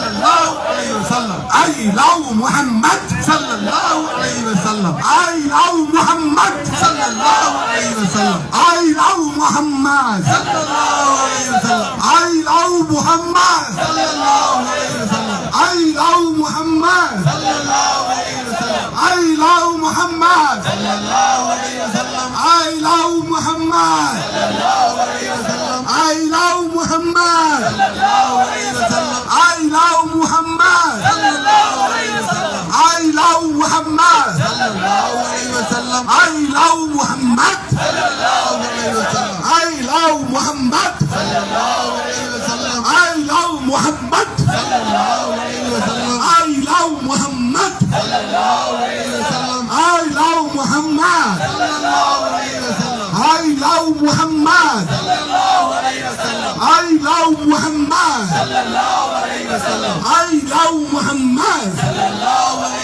sallallahu alaihi wasallam. I love Muhammad. sallallahu alaihi wasallam. I love Muhammad. sallallahu alaihi wasallam. I love Muhammad. sallallahu alaihi wasallam. I love Muhammad. sallallahu alaihi wasallam. I love Muhammad. sallallahu alaihi wasallam. I love Muhammad. sallallahu alaihi wasallam. I love Muhammad. sallallahu alaihi wasallam. I love Muhammad. sallallahu alaihi wasallam. I love Muhammad. sallallahu alaihi wasallam. I love Muhammad. sallallahu alaihi wasallam. I love Muhammad. sallallahu alaihi wasallam. I love Muhammad. sallallahu alaihi wasallam. I love Muhammad. sallallahu alaihi wasallam. I love Muhammad. sallallahu alaihi wasallam. I love Muhammad. sallallahu alaihi wasallam. I love Muhammad. sallallahu alaihi wasallam. I love Muhammad. sallallahu alaihi wasallam. I love Muhammad. sallallahu alaihi wasallam. I love Muhammad. sallallahu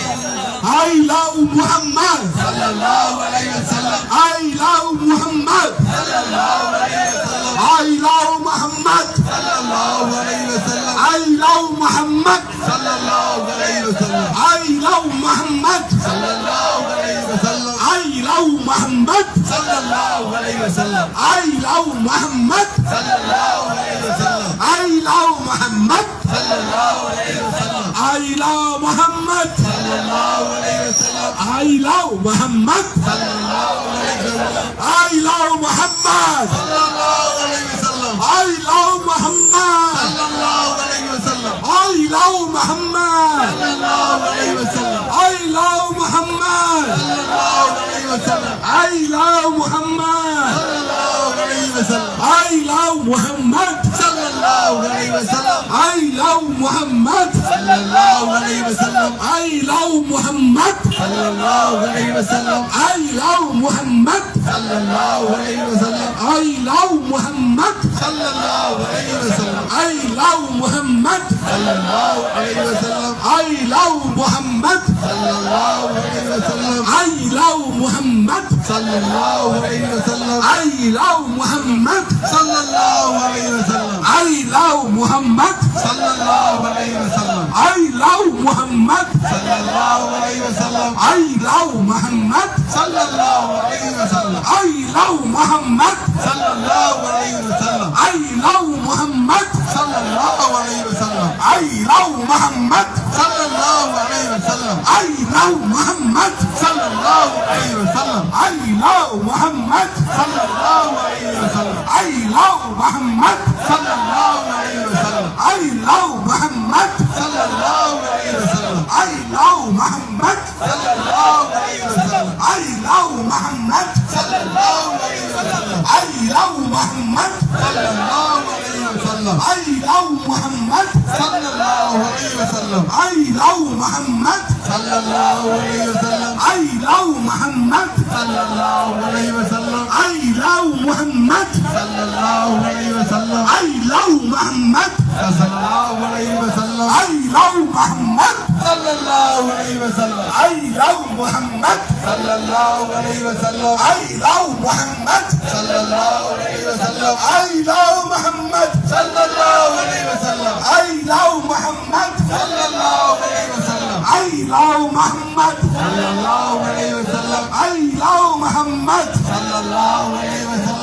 alaihi wasallam. I love Muhammad. sallallahu alaihi wasallam. I love Muhammad. sallallahu alaihi wasallam. I love Muhammad. sallallahu alaihi wasallam. I love Muhammad. sallallahu alaihi wasallam. I love Muhammad. sallallahu alaihi wasallam. I love Muhammad. sallallahu alaihi wasallam. I love Muhammad. sallallahu alaihi wasallam. I love Muhammad. sallallahu alaihi wasallam. I love Muhammad. sallallahu alaihi wasallam. I love Muhammad. sallallahu alaihi wasallam. I love Muhammad. sallallahu alaihi wasallam. I love Muhammad. sallallahu alaihi wasallam. I love Muhammad. sallallahu alaihi wasallam. I love Muhammad. sallallahu alaihi wasallam. I love Muhammad. sallallahu alaihi wasallam. I love Muhammad. sallallahu alaihi wasallam. I love Muhammad. sallallahu alaihi wasallam. I love Muhammad. sallallahu alaihi wasallam. I love Muhammad. sallallahu alaihi wasallam. I love Muhammad. sallallahu alaihi wasallam. I love Muhammad. sallallahu alaihi wasallam. I love Muhammad. sallallahu alaihi wasallam. I love Muhammad. sallallahu alaihi wasallam. I love Muhammad. sallallahu alaihi wasallam. I love Muhammad. sallallahu alaihi wasallam. I love Muhammad. sallallahu alaihi wasallam. I love Muhammad. sallallahu alaihi wasallam. I love Muhammad. sallallahu alaihi wasallam. I love Muhammad. sallallahu alaihi wasallam. I love Muhammad. sallallahu alaihi wasallam. I love Muhammad. sallallahu alaihi wasallam. I love Muhammad. sallallahu alaihi wasallam. I love Muhammad. sallallahu alaihi wasallam. I love Muhammad. sallallahu alaihi wasallam. I love Muhammad. sallallahu alaihi wasallam. I love Muhammad. sallallahu alaihi wasallam. I love Muhammad. sallallahu alaihi wasallam. I love Muhammad. sallallahu alaihi wasallam. I love Muhammad. sallallahu alaihi wasallam. I love Muhammad. sallallahu alaihi wasallam. I love Muhammad. sallallahu alaihi wasallam. I love Muhammad. sallallahu alaihi wasallam. I love Muhammad. sallallahu alaihi wasallam. I love Muhammad. sallallahu alaihi wasallam. I love Muhammad. sallallahu alaihi wasallam. I love Muhammad. sallallahu alaihi wasallam. I love Muhammad. sallallahu alaihi wasallam. I love Muhammad. sallallahu alaihi wasallam. I love Muhammad. sallallahu alaihi wasallam.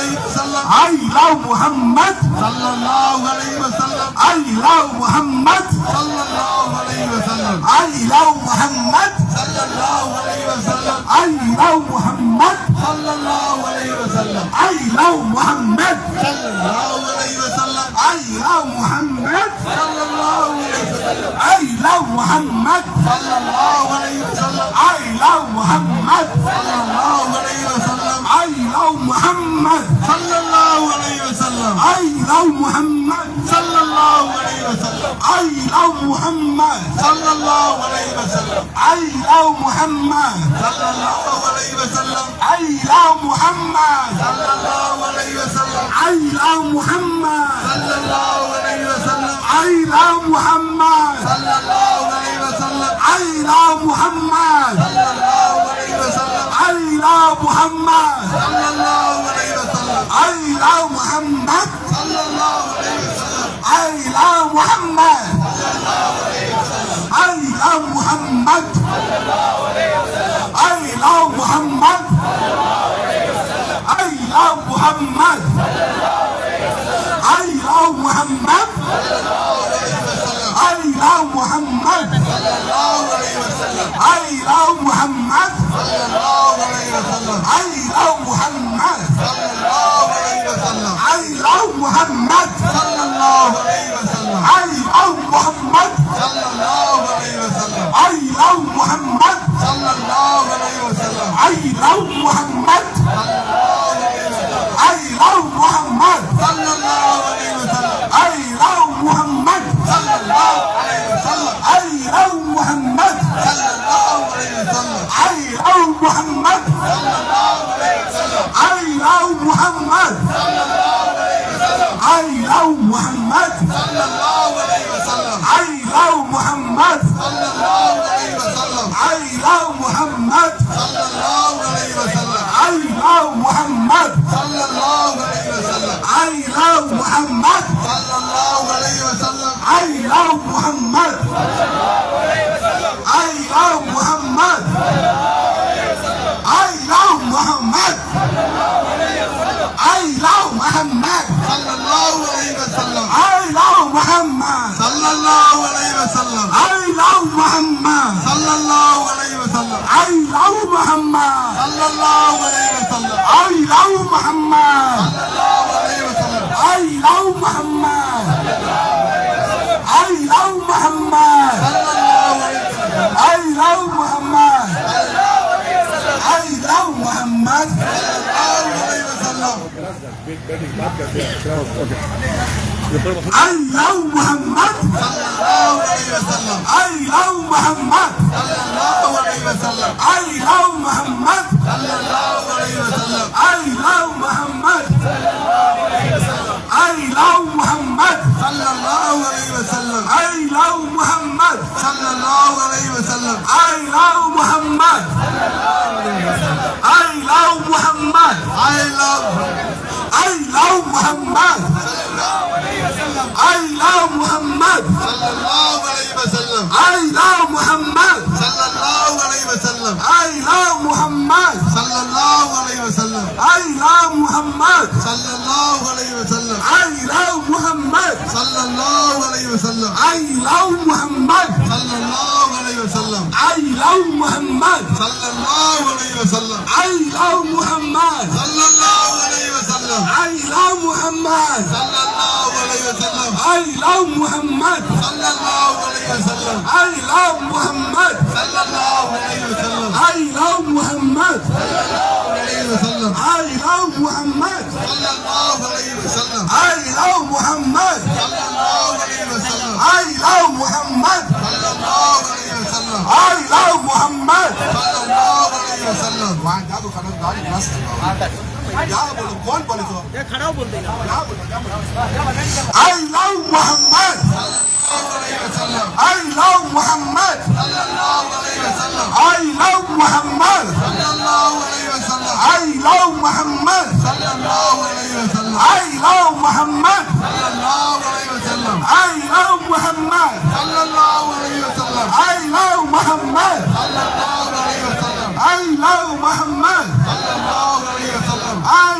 عليه وسلم I love Muhammad صلى الله عليه وسلم I love Muhammad صلى الله عليه وسلم I love Muhammad صلى الله عليه وسلم I love Muhammad صلى الله عليه وسلم I love Muhammad صلى الله عليه وسلم I love Muhammad صلى الله عليه وسلم I love Muhammad صلى الله عليه وسلم I love Muhammad صلى الله عليه وسلم I love Muhammad صلى الله عليه وسلم I love Muhammad صلى الله عليه وسلم I love Muhammad صلى الله عليه وسلم I love Muhammad صلى الله عليه وسلم I love Muhammad صلى الله عليه وسلم I love Muhammad صلى الله عليه وسلم I love Muhammad صلى الله عليه وسلم I love Muhammad صلى الله عليه وسلم I love Muhammad صلى الله عليه وسلم I love Muhammad صلى الله عليه وسلم I love Muhammad I love Muhammad I love Muhammad I love Muhammad I love Muhammad I love Muhammad صلى الله عليه وسلم I love Muhammad صلى الله عليه وسلم I love Muhammad صلى الله عليه وسلم I love Muhammad صلى الله عليه وسلم I love Muhammad صلى الله عليه وسلم I love Muhammad صلى الله عليه وسلم I love Muhammad I love Muhammad صلى الله عليه وسلم I love Muhammad صلى الله عليه وسلم I love Muhammad صلى الله عليه وسلم I love Muhammad صلى الله عليه وسلم I love Muhammad I love Muhammad صلى الله عليه وسلم I love Muhammad صلى الله عليه وسلم I love Muhammad صلى الله عليه وسلم I love Muhammad صلى الله عليه وسلم I love Muhammad صلى الله عليه وسلم I love Muhammad I love Muhammad I love Muhammad I love Muhammad صلى الله عليه وسلم I love Muhammad صلى الله عليه وسلم I love Muhammad صلى الله عليه وسلم I love Muhammad صلى الله عليه وسلم I love Muhammad صلى الله عليه وسلم I love Muhammad I love Muhammad صلى الله عليه وسلم I love Muhammad I love Muhammad صلى الله عليه وسلم I love Muhammad صلى الله عليه وسلم I love Muhammad صلى الله عليه وسلم I love Muhammad صلى الله عليه وسلم I love Muhammad I love Muhammad صلى الله عليه وسلم I love Muhammad صلى الله عليه وسلم I love Muhammad I love Muhammad I love I love Muhammad I love Muhammad صلى الله عليه وسلم I love Muhammad صلى الله عليه وسلم I love Muhammad صلى الله عليه وسلم I love Muhammad صلى الله عليه وسلم I love Muhammad صلى الله عليه وسلم I love Muhammad صلى الله عليه وسلم I love Muhammad صلى الله عليه وسلم I love Muhammad صلى الله عليه وسلم I love Muhammad صلى الله عليه وسلم I love Muhammad صلى الله عليه وسلم I love Muhammad صلى الله عليه وسلم I love Muhammad صلى الله عليه وسلم I love Muhammad صلى الله عليه وسلم I love Muhammad صلى الله عليه وسلم I love Muhammad صلى الله عليه وسلم I love Muhammad صلى الله عليه وسلم I love Muhammad I love Muhammad صلى الله عليه وسلم I love Muhammad صلى الله عليه وسلم I love Muhammad صلى الله عليه وسلم I love Muhammad صلى الله عليه وسلم I love Muhammad صلى الله عليه وسلم I love Muhammad صلى الله عليه وسلم I love Muhammad صلى الله عليه وسلم I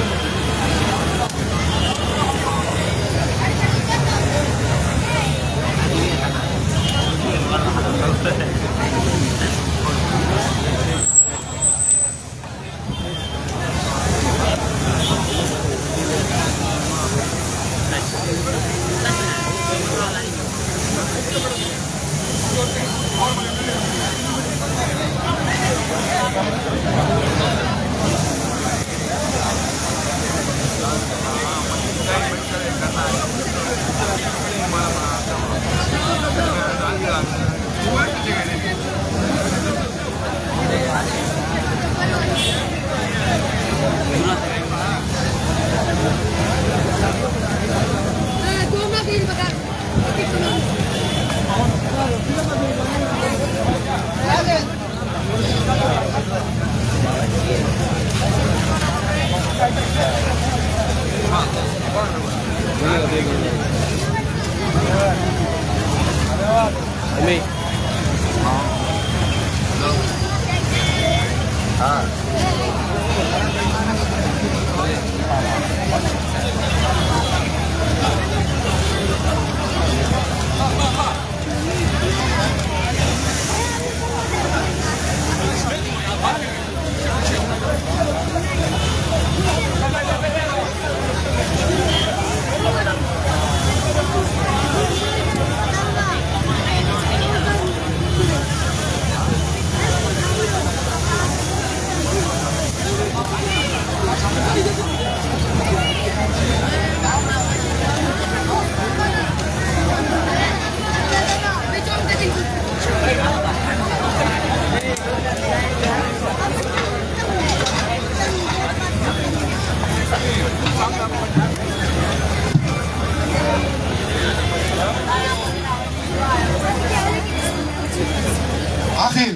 Akhil.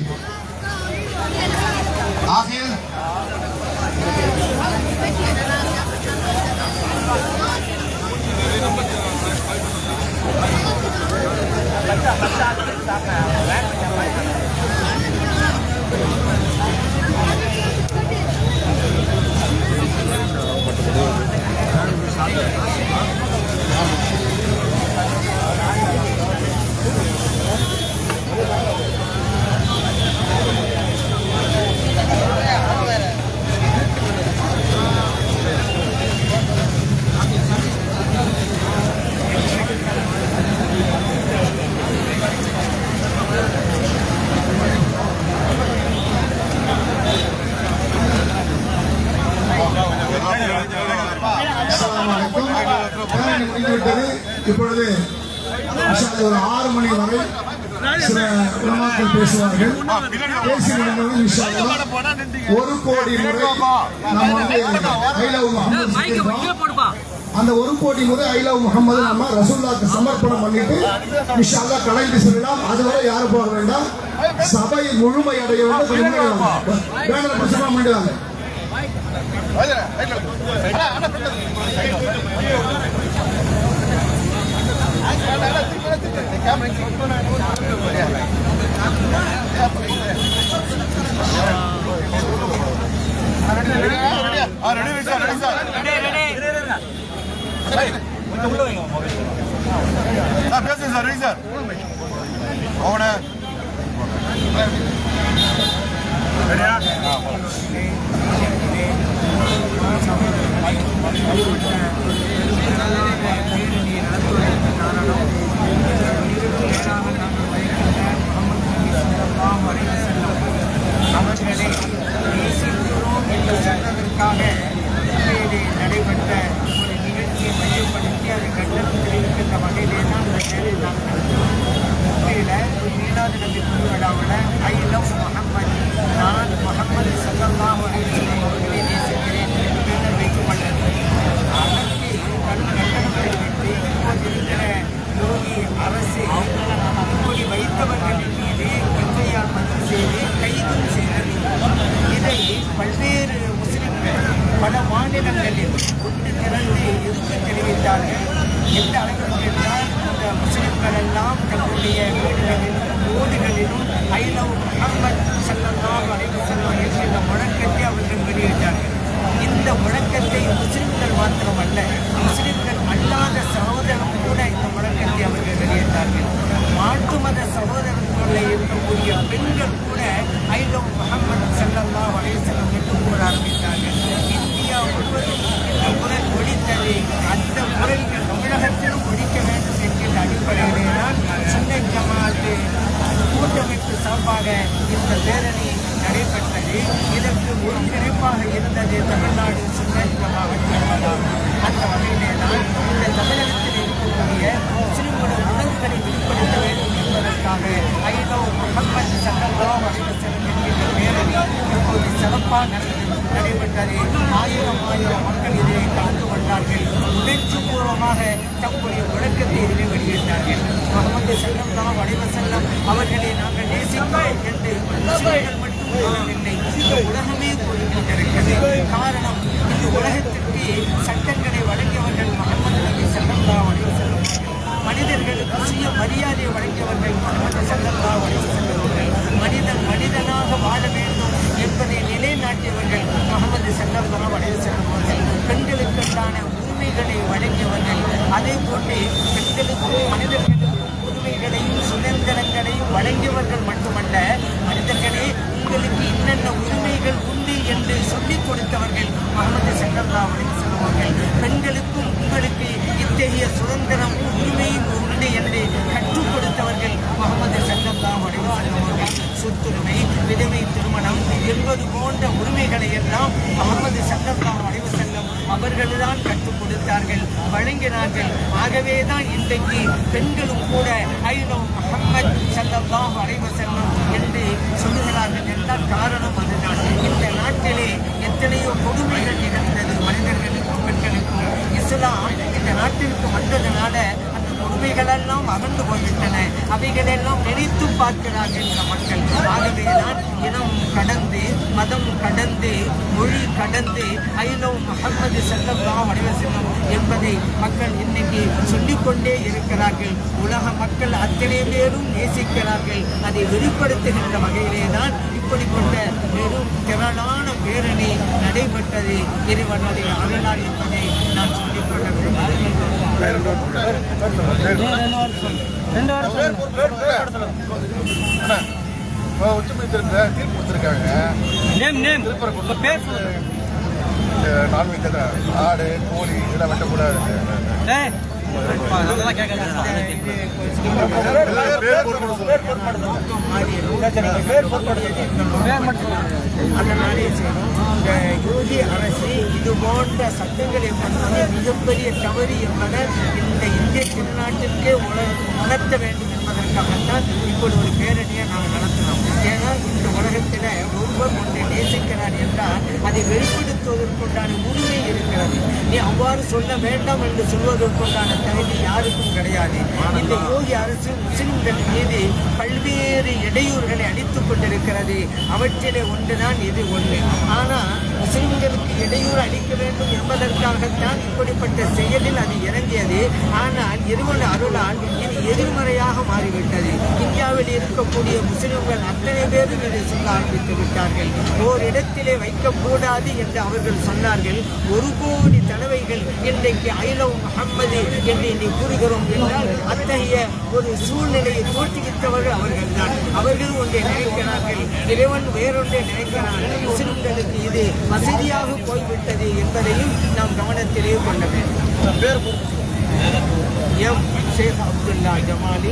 Akhil. இப்பொழுது ஒரு 6 மணி வரை சில உலமாக்கள் பேசுவார்கள். பேசி முடிந்தவர்கள் இன்ஷா அல்லாஹ் 1 கோடி முறை நாம் வந்து ஐ லவ் முஹம்மது சொல்லியிருக்கோம். அந்த 1 கோடி முறை ஐ லவ் முஹம்மது நம்ம ரசூலுல்லாஹ்க்கு சமர்ப்பணம் பண்ணிட்டு இன்ஷா அல்லாஹ் கலைந்து செல்லலாம். அதுவரை யாரும் போக வேண்டாம். சபை முழுமை அடைய வேண்டும். வேணும் பிரச்சனை பண்ணிடுவாங்க. பேசுங்க சார், ரெடி சார். அவனை அவர்களை நேசிக்கிறோம் என்று சொன்னதற்காக உண்மையிலே நடைபெற்ற ஒரு நிகழ்ச்சியை மையப்படுத்தி அதை கண்டனம் தெரிவிக்கின்ற வகையிலே தான் அந்த வேலை நான் உண்மையில் மீனாது நபி திருவிழாவில் ஐ லவ் முஹம்மது, நான் முஹம்மது ஸல்லல்லாஹு அலைஹி வஸல்லம் அவர்களை நேசிக்கிறேன் என்று பேனர் வைக்கப்பட்டது. அதற்கு கண்டனம் தெரிவித்து இப்போது இருக்கிற யோகி அரசு இப்படி வைத்தவர்களின் மீது எஃப்ஐஆர் பதிவு செய்து கைதும் செய்தது. இதை பல்வேறு முஸ்லிம்கள் பல மாநிலங்களில் ஒன்று திரண்டு எதிர்ப்பு தெரிவித்தார்கள். எந்த அளவிற்கு என்றால் இந்த முஸ்லிம்கள் எல்லாம் தங்களுடைய வீடுகளிலும் ஓடுகளிலும் ஐ லவ் முஹம்மது ஸல்லல்லாஹு அலைஹி வஸல்லம் என்கிற முழக்கத்தை அவர்கள் வெளியிட்டார்கள். இந்த முழக்கத்தை முஸ்லிம்கள் மாத்திரமல்ல, முஸ்லிம்கள் அல்லாத சகோதரரும் கூட இந்த முழக்கத்தை அவர்கள் வெளியிட்டார்கள். மாற்று மத சகோதரர்களில் இருக்கக்கூடிய பெண்கள் கூட ஐ லவ் முஹம்மது ஸல்லல்லாஹு அலைஹி வஸல்லம் என்று கூற ஆரம்பித்தார்கள். இந்தியா முழுவதும் இந்த குரல் ஒலித்தது. அந்த குரல்கள் தமிழகத்திலும் ஒலிக்க வேண்டும் என்கின்ற அடிப்படையிலே தான் சுன்னை ஜமாஅத் கூட்டமைப்பு சார்பாக இந்த பேரணி நடைபெற்றது. இதற்கு ஒருங்கிணைப்பாக இருந்தது தமிழ்நாடு சுன்னை ஜமாஅத் என்பதாகும். அந்த வகையிலே தான் இந்த தமிழகத்தில் இருக்கக்கூடிய முஸ்லிம்களின் உணர்வுகளை வெளிப்படுத்த வேண்டும் என்பதற்காக ஐ லவ் முஹம்மது ஸல்லல்லாஹு அலைஹி வஸல்லம் என்கின்ற பேரணி இப்போது சிறப்பாக நடைபெற்றது. ஆயிரம் மக்கள் இதிலே கலந்து கொண்டார்கள். உணர்ச்சிபூர்வமாக தம்முடைய முழக்கத்தை இதிலே வெளியிட்டார்கள். முஹம்மது ஸல்லல்லாஹு அலைஹி வஸல்லம் அவர்களை நாங்கள் நேசிக்கிறோம் என்று முஸ்லிம்கள் மட்டும் கூறவில்லை, இந்த உலகமே கூறிக்கொண்டிருக்கிறது. காரணம், இந்த உலகத்திற்கு சட்டங்களை வழங்கியவர்கள் முஹம்மது நபி ஸல்லல்லாஹு அதே போன்று பெண்களுக்கும் மனிதர்களுக்கும் உரிமைகளையும் சுதந்திரங்களையும் வழங்கியவர்கள் மட்டுமல்ல, மனிதர்களே உங்களுக்கு என்னென்ன உரிமைகள் உண்டு என்று சொல்லிக் கொடுத்தவர்கள் முஹம்மது ஸல்லல்லாஹு அலைஹி வஸல்லம் அவர்கள். பெண்களுக்கும் உங்களுக்கு இத்தகைய சுதந்திரம் உரிமையும் உண்டு என்று கற்றுக் கொடுத்தவர்கள் முஹம்மது ஸல்லல்லாஹு அலைஹி வஸல்லம் அவர்கள். சொத்துரிமை, விதவை திருமணம் என்பது போன்ற உரிமைகளை எல்லாம் முஹம்மது ஸல்லல்லாஹு அலைஹி வஸல்லம் அவர்கள்தான் கற்றுக் கொடுத்தார்கள், வழங்கினார்கள். ஆகவேதான் இன்றைக்கு பெண்களும் கூட ஐ லவ் முஹம்மத் ஸல்லல்லாஹு அலைஹி வஸல்லம் என்று சொல்லுகிறார்கள் என்றால் காரணம் அதுதான். இந்த நாட்டிலே எத்தனையோ கொடுமைகள் நிகழ்ந்தது மனிதர்களுக்கும் பெண்களுக்கும். இஸ்லாம் இந்த நாட்டிற்கு வந்ததனால அந்த கொடுமைகளெல்லாம் அகன்று போய்விட்டன. அவைகளெல்லாம் நினைத்து பார்க்கிறார்கள் இந்த மக்கள். ஆகவேதான் இனம் கடந்து, மதம் கடந்து, மொழி கடந்து ஐ லவ் முஹம்மது ஸல்லல்லாஹு அலைஹி வஸல்லம் என்பதை மக்கள் இன்னைக்கு சொல்லிக்கொண்டே இருக்கிறார்கள். உலக மக்கள் அத்தனை பேரும் நேசிக்கிறார்கள். அதை வெளிப்படுத்துகின்ற வகையிலே தான் இப்படிப்பட்ட பெரும் திரளான பேரணி நடைபெற்றது. இறைவனுடைய அருளால் என்பதை நான் சொல்லிக்கொள்ள உச்சமை தீர்ப்பு கொடுத்துருக்காங்க. நான்வெஜ் ஆடு, கோழி இதெல்லாம் வெட்டக்கூடாது. அதனாலே இந்த யோகி அரசு இது போன்ற சட்டங்களை பண்ணுவது மிகப்பெரிய தவறு என்பதை இந்த இந்திய திருநாட்டிற்கே உணர்த்த வேண்டும் என்பதற்காகத்தான் இப்படி ஒரு பேரணியை நாங்கள் நடத்தினோம். ஏன்னா இந்த உலகத்தில் ஒருவர் ஒன்றை நேசிக்கிறார் என்றால் அதை வெளிப்படுத்துவதற்குண்டான உரிமை இருக்கிறது. நீ அவ்வாறு சொல்ல வேண்டாம் என்று சொல்வதற்குண்டான தகுதி யாருக்கும் கிடையாது. இந்த யோகி அரசு முஸ்லிம்கள் மீது பல்வேறு இடையூறுகளை அளித்துக் கொண்டிருக்கிறது. அவற்றிலே ஒன்றுதான் இது ஒன்று. ஆனால் முஸ்லிம்களுக்கு இடையூறு அளிக்க வேண்டும் என்பதற்காகத்தான் இப்படிப்பட்ட செயலில் அது இறங்கியது. ஆனால் இறைவன் அருளால் இது எதிர்மறையாக மாறிவிட்டது. இந்தியாவில் இருக்கக்கூடிய முஸ்லிம்கள் அத்தனை பேரும் இதை சொல்ல ஆரம்பித்து விட்டார்கள். ஓரிடத்திலே வைக்கக்கூடாது என்று அவர்கள் சொன்னார்கள். 1 கோடி தடவைகள் இன்றைக்கு ஐ லவ் முஹம்மது என்று இன்றைக்கு கூறுகிறோம் என்றால் அத்தகைய ஒரு சூழ்நிலையை தோற்றுவித்தவர்கள் அவர்கள் தான். அவர்கள் ஒன்றை நினைக்கிறார்கள், இறைவன் வேறொன்றை நினைக்கிறார். முஸ்லிம்களுக்கு இது வசதியாக போய்விட்டது என்பதையும் நாம் கவனத்திலே கொள்ள வேண்டும். எம் ஷேக் அப்துல்லா ஜமாலி,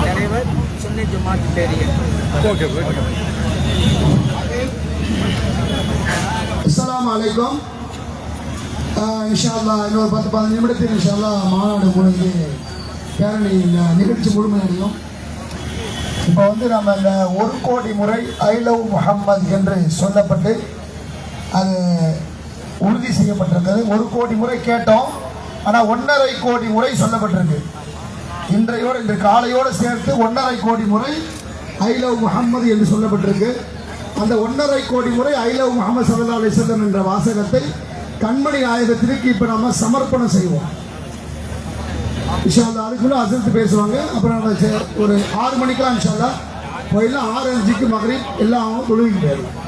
தலைவர் சுன்னி ஜமாத் பேரியர். அஸ்ஸலாமு அலைக்கும். இன்ஷா அல்லாஹ் இன்னொரு 10-15 நிமிடத்தில் இன்ஷா அல்லாஹ் மாநாடு முடிந்து பேரணி நிகழ்ச்சி முழுமையடையும். இப்போ நம்ம இந்த 1 கோடி முறை ஐ லவ் முஹம்மது என்று சொல்லப்பட்டு அது உறுதி செய்யப்பட்டிருந்தது. 1 கோடி முறை கேட்டோம், ஆனால் 1.5 கோடி முறை சொல்லப்பட்டிருக்கு. இன்று காலையோடு சேர்த்து 1.5 கோடி முறை ஐ லவ் முஹம்மது என்று சொல்லப்பட்டிருக்கு. அந்த 1.5 கோடி முறை ஐ லவ் முஹம்மது ஸல்லல்லாஹு அலைஹி வஸல்லம் என்ற வாசகத்தை கண்மணி நாயகத்திற்கு இப்போ நம்ம சமர்ப்பணம் செய்வோம். இன்ஷா அல்லாஹ் அதுக்குள்ள அசர்த்து பேசுவாங்க. அப்புறம் நம்ம ஒரு 6 மணிக்கெல்லாம் இன்ஷா அல்லாஹ் போயிடலாம். 6:05க்கு மகரிப் எல்லாம் தொழுவிக்கு போயிடலாம்.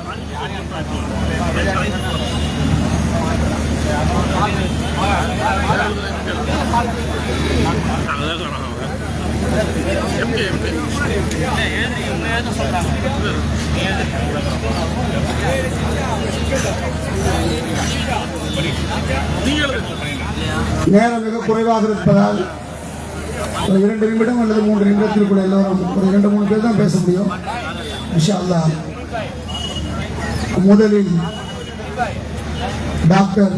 நேரம் மிக குறைவாக இருப்பதால் ஒரு 2 நிமிடம் அல்லது 3 நிமிடத்திற்குள்ள எல்லோரும் ஒரு 2-3 பேர் தான் பேச முடியும். இன்ஷா அல்லாஹ் முதலில் டாக்டர்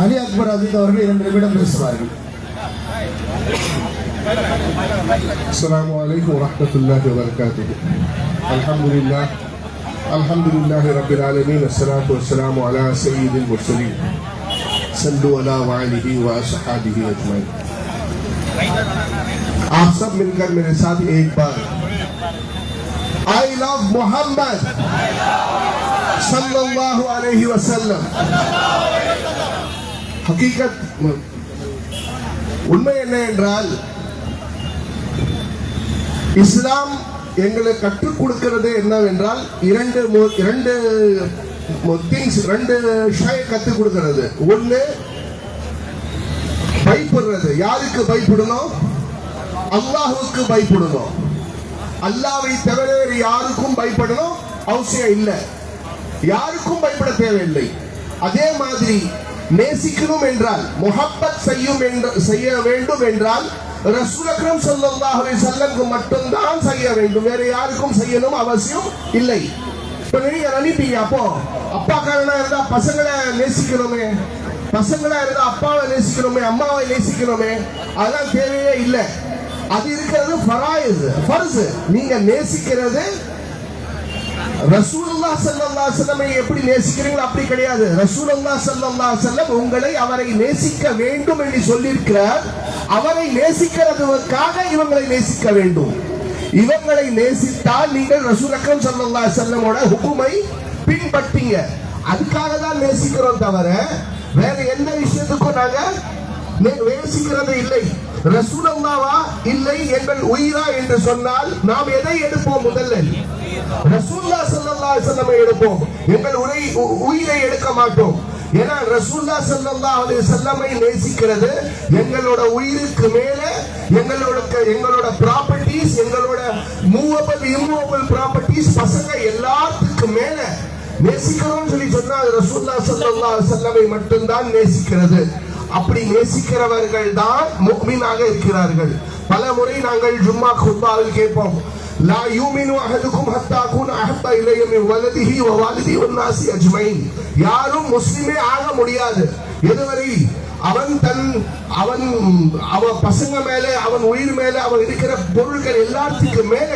அலி அக்பர் அஜித் அவர்கள் 2 நிமிடம் பேசுவார்கள். السلام عليكم ورحمة الله وبركاته. الحمد لله رب العالمين. الصلاة والسلام على سيد المرسلين. صلوا على وآله وأصحابه أجمعين. आप सब मिलकर मेरे साथ एक बार I love Muhammad सल्लल्लाहु अलैहि वसल्लम. हकीकत உண்மை என்ன என்றால் இஸ்லாம் எங்களுக்கு கற்றுக் கொடுக்கிறது என்னவென்றால் இரண்டு விஷயம் கற்றுக் கொடுக்கிறது. ஒண்ணு, பயப்படுறது. யாருக்கு பயப்படணும்? அல்லாஹ்வுக்கு பயப்படணும். அல்லாஹ்வை தவிர வேறு யாருக்கும் பயப்படணும் அவசியம் இல்லை. யாருக்கும் பயப்பட தேவையில்லை. அதே மாதிரி நேசிக்கணும் என்றால், முஹப்பத் செய்ய வேண்டும் என்றால் ரசூல் அக்ரம் ஸல்லல்லாஹு அலைஹி வஸல்லம் மட்டும்தான் செய்ய வேண்டும். வேற யாருக்கும் செய்யணும் அவசியம் இல்லை. இப்ப நீங்க நினைப்பீங்க, அப்போ அப்பாக்காரனா இருந்தா பசங்களை நேசிக்கணுமே, பசங்களா இருந்தா அப்பாவை நேசிக்கணுமே, அம்மாவை நேசிக்கணுமே, அதெல்லாம் தேவையே இல்லை. அது இருக்கிறது ஃபர்ஸ். நீங்க நேசிக்கிறது ரசூலுல்லாஹ் ஸல்லல்லாஹு அலைஹி வஸல்லம் எப்படி நேசிக்கிறீங்களோ அப்படி கிடையாது. ரசூலுல்லாஹ் ஸல்லல்லாஹு அலைஹி வஸல்லம் உங்களை அவரை நேசிக்க வேண்டும் என்று சொல்லியிருக்கிறார். அவரை நேசிக்கிறதுக்காக இவங்களை நேசிக்க வேண்டும். இவங்களை நேசித்தால் நீங்கள் ரசூல் அக்ரம் ஸல்லல்லாஹு அலைஹி வஸல்லமோட ஹுக்குமை பின்பற்றீங்க. அதுக்காக தான் நேசிக்கிறோம் தவிர வேற எந்த விஷயத்துக்கும் நாங்க நேசிக்கிறது இல்லை. ரசூலுல்லாஹ்வா இல்லை எங்கள் உயிரா என்று சொன்னால் நாம் எதை எடுப்போம்? முதல்ல ரசூலுல்லாஹ் ஸல்லல்லாஹு அலைஹி வஸல்லம் எடுப்போம். எங்கள் உயிரை எடுக்க மாட்டோம். ஏன்னா ரசூலுல்லாஹ் ஸல்லல்லாஹு அலைஹி வஸல்லம் நேசிக்கிறது எங்களோட உயிருக்கு மேல எங்களோட ப்ராப்பர்ட்டிஸ், எங்களோட மூவபிள் இம்மூவபிள் ப்ராப்பர்ட்டிஸ், பசங்க எல்லாத்துக்கும் மேல நேசிக்கிறோம் சொல்லி சொன்னால் ரசூலுல்லாஹ் ஸல்லல்லாஹு அலைஹி வஸல்லம் மட்டும்தான் நேசிக்கிறது. அப்படி நேசிக்கிறவர்கள் தான் முஃமினாக இருக்கிறார்கள். பல முறை நாங்கள் ஜும்மா குத்பாவில் கேட்போம், லா யூமினு அஹதுக்கும் ஹத்தா அகூன அஹப்ப இலைய மின் வலதிஹி வ வாலிதிஹி வன் நாஸி அஜ்மைன். யாரும் முஸ்லிமே ஆக முடியாது எதுவரை அவன் பசங்க மேல, அவன் உயிர் மேல, அவன் இருக்கிற பொருட்கள் எல்லாத்துக்கும் மேல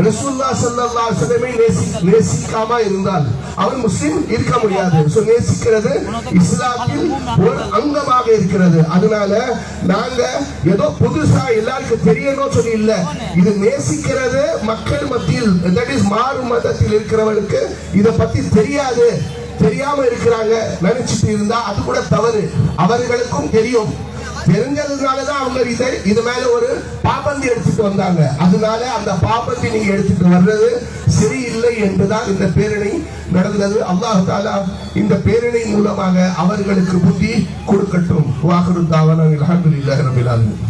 ரசூலுல்லாஹ் ஸல்லல்லாஹு அலைஹி வஸல்லம் நேசிக்காம இருந்தால் அவன் முஸ்லிம் இருக்க முடியாது. நேசிக்கிறது இஸ்லாத்தில் ஒரு அங்கமாக இருக்கிறது. அதனால நாங்க ஏதோ புதுசா எல்லாருக்கும் தெரியணும் சொல்லி இல்ல, இது நேசிக்கிறது மக்கள் மத்தியில், தட் இஸ் மாறு மதத்தில் இருக்கிறவனுக்கு இத பத்தி தெரியாம இருக்கிறாங்க நினைச்சிட்டு இருந்தா அது கூட தவறு. அவர்களுக்கும் தெரியும். தெரிஞ்சதுனாலதான் அவங்க இது மேல ஒரு பாபந்தி எடுத்துட்டு வந்தாங்க. அதனால அந்த பாபந்தி நீங்க எடுத்துட்டு வர்றது சரியில்லை என்றுதான் இந்த பேரணி நடந்தது. அல்லாஹ் தஆலா இந்த பேரணி மூலமாக அவர்களுக்கு புத்தி கொடுக்கட்டும். வாஹிரு தாவானா அல்ஹம்துலில்லாஹி ரப்பில் ஆலமீன்.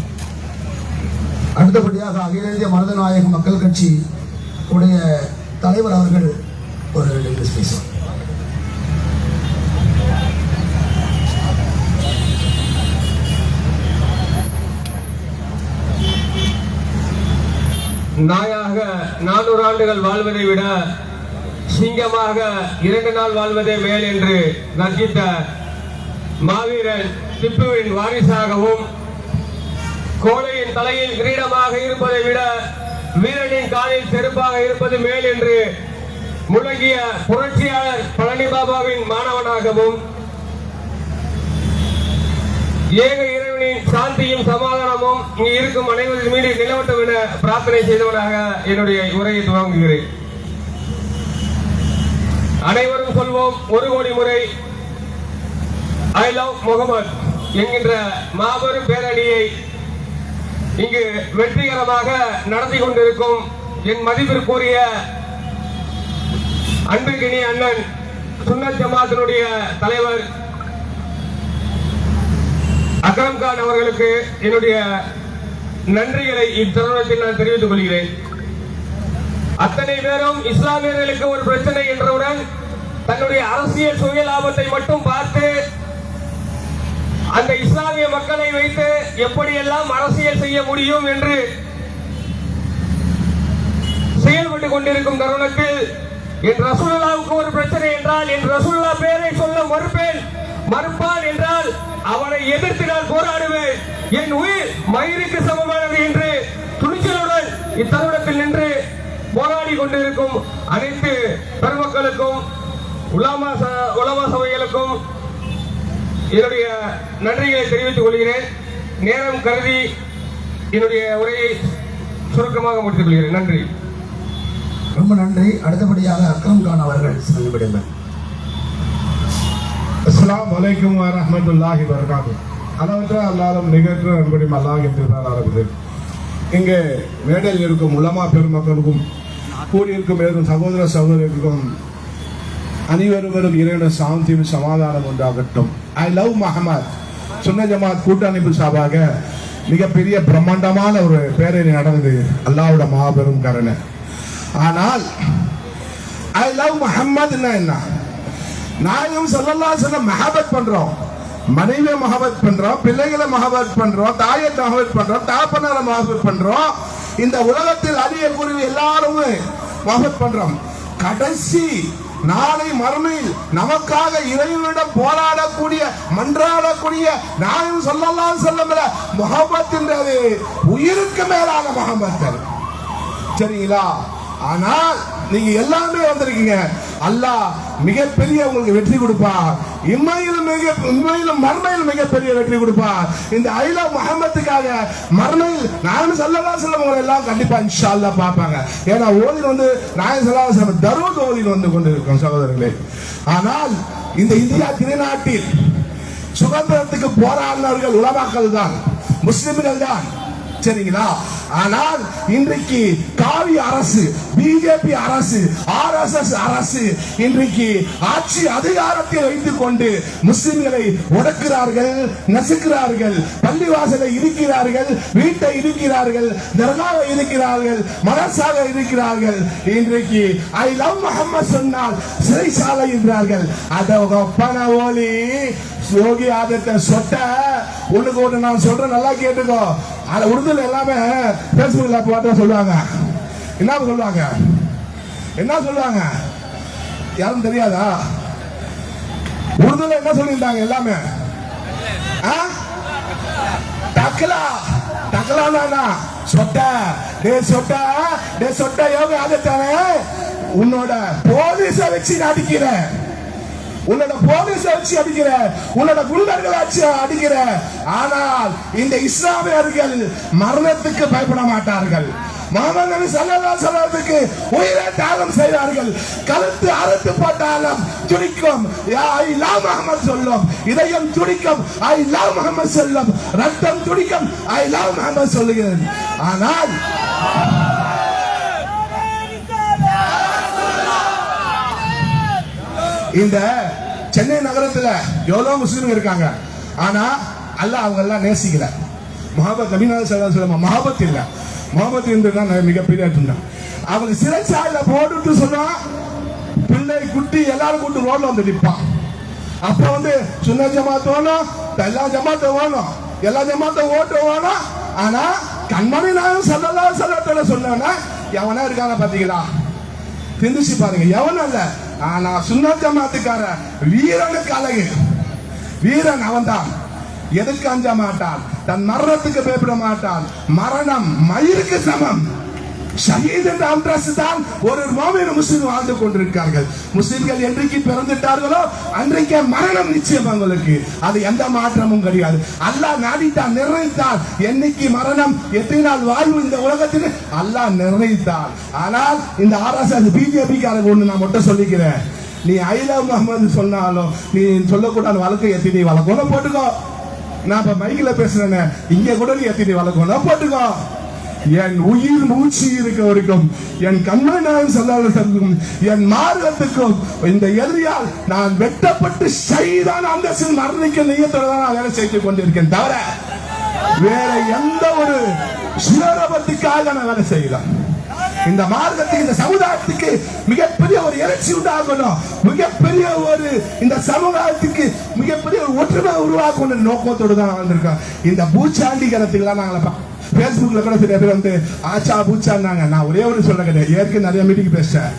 அடுத்தபடியாக அகில இந்திய மனிதநாயக மக்கள் கட்சி உடைய தலைவர் அவர்கள் ஒரு நிமிஷம் பேசுவார். நாயாக 400 ஆண்டுகள் வாழ்வதை விட சிங்கமாக 2 நாள் வாழ்வதே மேல் என்று கர்ஜித்த மாவீரன் திப்புவின் வாரிசாகவும், கோழையின் தலையில் கிரீடமாக இருப்பதை விட வீரனின் காலில் செருப்பாக இருப்பது மேல் என்று முழங்கிய புரட்சியாளர் பழனி பாபாவின் மாணவனாகவும், ஏக இறைவனின் சாந்தியும் சமாதானமும் இங்கு இருக்கும் அனைவரின் மீது நிலவட்டும் என பிரார்த்தனை செய்தவனாக என்னுடைய உரையை துவங்குகிறேன். அனைவரும் சொல்வோம் ஒரு கோடி முறை ஐ லவ் முகமது என்கின்ற மாபெரும் பேரணியை இங்கு வெற்றிகரமாக நடத்தி கொண்டிருக்கும் என் மதிப்பிற்குரிய அன்புக்கினி அண்ணன் சுன்னத் ஜமாத்தினுடைய தலைவர் அக்ரம் கான் அவர்களுக்கு என்னுடைய நன்றிகளை இத்தருணத்தில் நான் தெரிவித்துக் கொள்கிறேன். அத்தனை பேரும் இஸ்லாமியர்களுக்கு ஒரு பிரச்சனை என்றவுடன் தன்னுடைய அரசியல் சுய லாபத்தை மட்டும் பார்த்து அந்த இஸ்லாமிய மக்களை வைத்து எப்படியெல்லாம் அரசியல் செய்ய முடியும் என்று செயல்பட்டுக் கொண்டிருக்கும் தருணத்தில் என் ரசூலுல்லாஹ்வுக்கு ஒரு பிரச்சனை என்றால் என் ரசூலுல்லாஹ் பேரை சொல்ல மறுப்பான் என்றால் அவனை எதிர்த்து நான் போராடுவேன். என் உயிர் மயிருக்கு சமமானது என்று துணிச்சலுடன் இத்தருணத்தில் நின்று போராடி கொண்டிருக்கும் அனைத்து பெருமக்களுக்கும் உலமா சபைகளுக்கும் என்னுடைய நன்றிகளை தெரிவித்துக் கொள்கிறேன். நேரம் கருதி என்னுடைய உரையை சுருக்கமாக முடித்துக் கொள்கிறேன். நன்றி. ரொம்ப நன்றி. அடுத்தபடியாக அக்ரம் கான் அவர்கள் சில நிமிடங்கள். அஸ்ஸலாமு அலைக்கும் வரஹ்மத்துல்லாஹி வபரகாத்துஹு. அளவற்ற அல்லாஹ்வும் நிகழ்ற்ற அன்புடையும் அல்லாஹ் என்று ஆரம்பித்தது. இங்கே மேடையில் இருக்கும் உலமா பெருமக்களுக்கும் கூடியிருக்கும் இருக்கும் சகோதர சகோதரிக்கும் அனைவரும் இறைவன சாந்தியும் சமாதானம் உண்டாகட்டும். ஐ லவ் முஹம்மத் சுன்ன ஜமாத் கூட்டமைப்பு சார்பாக மிகப்பெரிய பிரம்மாண்டமான ஒரு பேரணி நடந்தது, அல்லாஹ்வுடைய மாபெரும் கருணை. ஆனால் ஐ லவ் முஹம்மத் என்ன, நாயகம் ஸல்லல்லாஹு அலைஹி வஸல்லம் மஹபத் பண்றோம், மனைவியை மஹபத் பண்றோம், பிள்ளைகளை மஹபத் பண்றோம், தாயை மஹபத் பண்றோம், தாப்பனாரை மஹபத் பண்றோம், இந்த உலகத்தில் அரிய குருவி எல்லாருமே மஹபத் பண்றோம். கடைசி நாளை மறுமையில் நமக்காக இறைவனிடம் போராடக்கூடிய மன்றாடக்கூடிய நாயகம் ஸல்லல்லாஹு அலைஹி வஸல்லம் முஹப்பத் என்றது உயிருக்கு மேலான முஹப்பத். சரிங்களா? ஆனால் நீங்க எல்லாமே வந்திருக்கீங்க, அல்லாஹ் மிகப்பெரிய உங்களுக்கு வெற்றி கொடுப்பார், இம்மையிலும் மறுமையிலும் மிகப்பெரிய வெற்றி கொடுப்பார். இந்த ஐ லவ் முஹம்மத்துக்காக மறுமையில் நாயகம் ஸல்லல்லாஹு அலைஹி வஸல்லம் உங்களை எல்லாம் கண்டிப்பா இன்ஷா அல்லாஹ் பார்ப்பாங்க. ஏன்னா ஓதில் வந்து நாயகம் ஸல்லல்லாஹு அலைஹி வஸல்லம் தர்வத் ஓதில் வந்து கொண்டிருக்கும் சகோதரர்களே. ஆனால் இந்த இந்தியா திருநாட்டில் சுதந்திரத்துக்கு போராடினவர்கள் உலமாக்கள் தான், முஸ்லிம்கள் தான். சரிங்களா? ஆனால் இன்றைக்கு காவி அரசு, பிஜேபி அரசு, ஆர்எஸ்எஸ் அரசு இன்றைக்கு ஆட்சி அதிகாரத்தை வைத்துக் கொண்டு முஸ்லிம்களை ஒடுக்கிறார்கள், நசுக்கிறார்கள், பள்ளிவாசலை இருக்கிறார்கள், வீட்டை இருக்கிறார்கள், தர்காவை இருக்கிறார்கள், மதரசாக இருக்கிறார்கள். இன்றைக்கு ஐ லவ் முஹம்மத் சொன்னால் சிறைச்சாலை என்றார்கள். அத பண ஓலி யோகி ஆதித்ய சொட்ட ஒண்ணுக்கு ஒண்ணு நான் சொல்றேன், நல்லா கேட்டுக்கோ. அது உருதுல எல்லாமே பேஸ்புக்ல போட்டா சொல்லுவாங்க, என்ன சொல்லுவாங்க, என்ன சொல்லுவாங்க யாரும் தெரியாதா? உருதுல என்ன சொல்லியிருந்தாங்க எல்லாமே? டக்கலா டக்கலா சொட்ட டே சொட்ட டே சொட்ட யோகி ஆதித்யனே உன்னோட போலீஸ வச்சு அடிக்கிற, உன்னோட போலீஸ் வச்சு அடிக்கிற, உன்னோட குண்டர்களை வச்சு அடிக்கிற. ஆனால் இந்த இஸ்லாமியர்கள் மரணத்துக்கு பயப்பட மாட்டார்கள். முஹம்மது நபி ஸல்லல்லாஹு அலைஹி வஸல்லத்துக்கு உயிரை தியாகம் செய்தார்கள். கழுத்து அறுத்து போட்டாலும் துடிக்கும் ஐ லவ் முஹம்மத் சொல்லும், இதயம் துடிக்கும் ஐ லவ் முஹம்மத் சொல்லும், ரத்தம் துடிக்கும் ஐ லவ் முஹம்மத் சொல்லுகிறது. ஆனால் இந்த சென்னை நகரத்துல எவ்வளவு முஸ்லிம்கள் இருக்காங்க, ஆனா அல்லாஹ் அவங்க எல்லாம் நேசிக்கல. முஹம்மத் நபி ஸல்லல்லாஹு அலைஹி வஸல்லம் முஹப்பத் இல்ல, முஹம்மத் என்றுதான் மிகப்பெரிய துண்டான். அவங்க சிறைச்சாலையில போட்டுட்டு சொன்னா பிள்ளை குட்டி எல்லாரும் கூட்டு ரோட்ல வந்து நிற்பான். அப்ப வந்து சுன்ன ஜமாத் வேணும், எல்லா ஜமாத்தும் வேணும், எல்லா ஜமாத்தும் ஓட்டு வேணும். ஆனா கண்மணி நாயகம் ஸல்லல்லாஹு அலைஹி வஸல்லம் சொன்னா எவனா இருக்காங்க பாத்தீங்களா? சிந்திச்சு பாருங்க, எவனும் அல்ல. ஆனா சுன்ன ஜமாத்துக்கார வீரனுக்கு அழகு, வீரன் அவன்தான். எதுக்கு அஞ்ச மாட்டான், தன் மரணத்துக்கு பயப்பட மாட்டான். மரணம் மயிருக்கு சமம். ஷஹீத் என்ற அந்தஸ்து தான் ஒரு மோமின் முஸ்லிம் வாழ்ந்து கொண்டிருக்கிறார்கள். முஸ்லிம்கள் என்றைக்கு பிறந்துட்டார்களோ அன்றைக்கே மரணம் நிச்சயம் அவங்களுக்கு, அது எந்த மாற்றமும் கிடையாது. அல்லாஹ் நாடித்தான், நிர்ணயித்தான். என்னைக்கு மரணம், எத்தனை நாள் வாழ்வு இந்த உலகத்தில் அல்லாஹ் நிர்ணயித்தான். ஆனால் இந்த ஆர்எஸ்எஸ் பிஜேபி காரங்க ஒண்ணு நான் மட்டும் சொல்லிக்கிறேன், நீ ஐ லவ் முஹம்மது சொன்னாலும் நீ சொல்லக்கூடாது வழக்கு எத்தனை வழக்கணும் போட்டுக்கோ. நான் இப்ப மைக்கில் பேசுறேன்னு இங்க கூட நீ எத்தனை வழக்கணும் போட்டுக்கோ. என் உயிர் மூச்சு இருக்க வரைக்கும், என் கண்மணி சொல்லாலும் என் மார்க்கத்துக்கும் இந்த எதிரியால் நான் வெட்டப்பட்டு ஷஹீதான அந்த மரணிக்க நெய்யத்தோட தான் நான் வேலை செய்து கொண்டிருக்கேன், தவிர வேற எந்த ஒரு சுயரபத்துக்காக நான் வேலை செய்யலாம். இந்த மார்க்கத்துக்கு, இந்த சமுதாயத்துக்கு மிகப்பெரிய ஒரு எழுச்சி உண்டாகணும், மிகப்பெரிய ஒரு இந்த சமுதாயத்துக்கு மிகப்பெரிய ஒரு ஒற்றுமை உருவாக்கணும் நோக்கத்தோடு தான் வந்திருக்கோம். இந்த பூச்சாண்டி கரத்துக்கெல்லாம் நாங்கள பேஸ்புக்ல கூட சில பேர் வந்து ஆச்சா பூச்சாண்டாங்க. நான் ஒரே ஒரு சொல்ல கிடையாது, ஏற்கனவே நிறைய மீட்டிங் பேசுறேன்.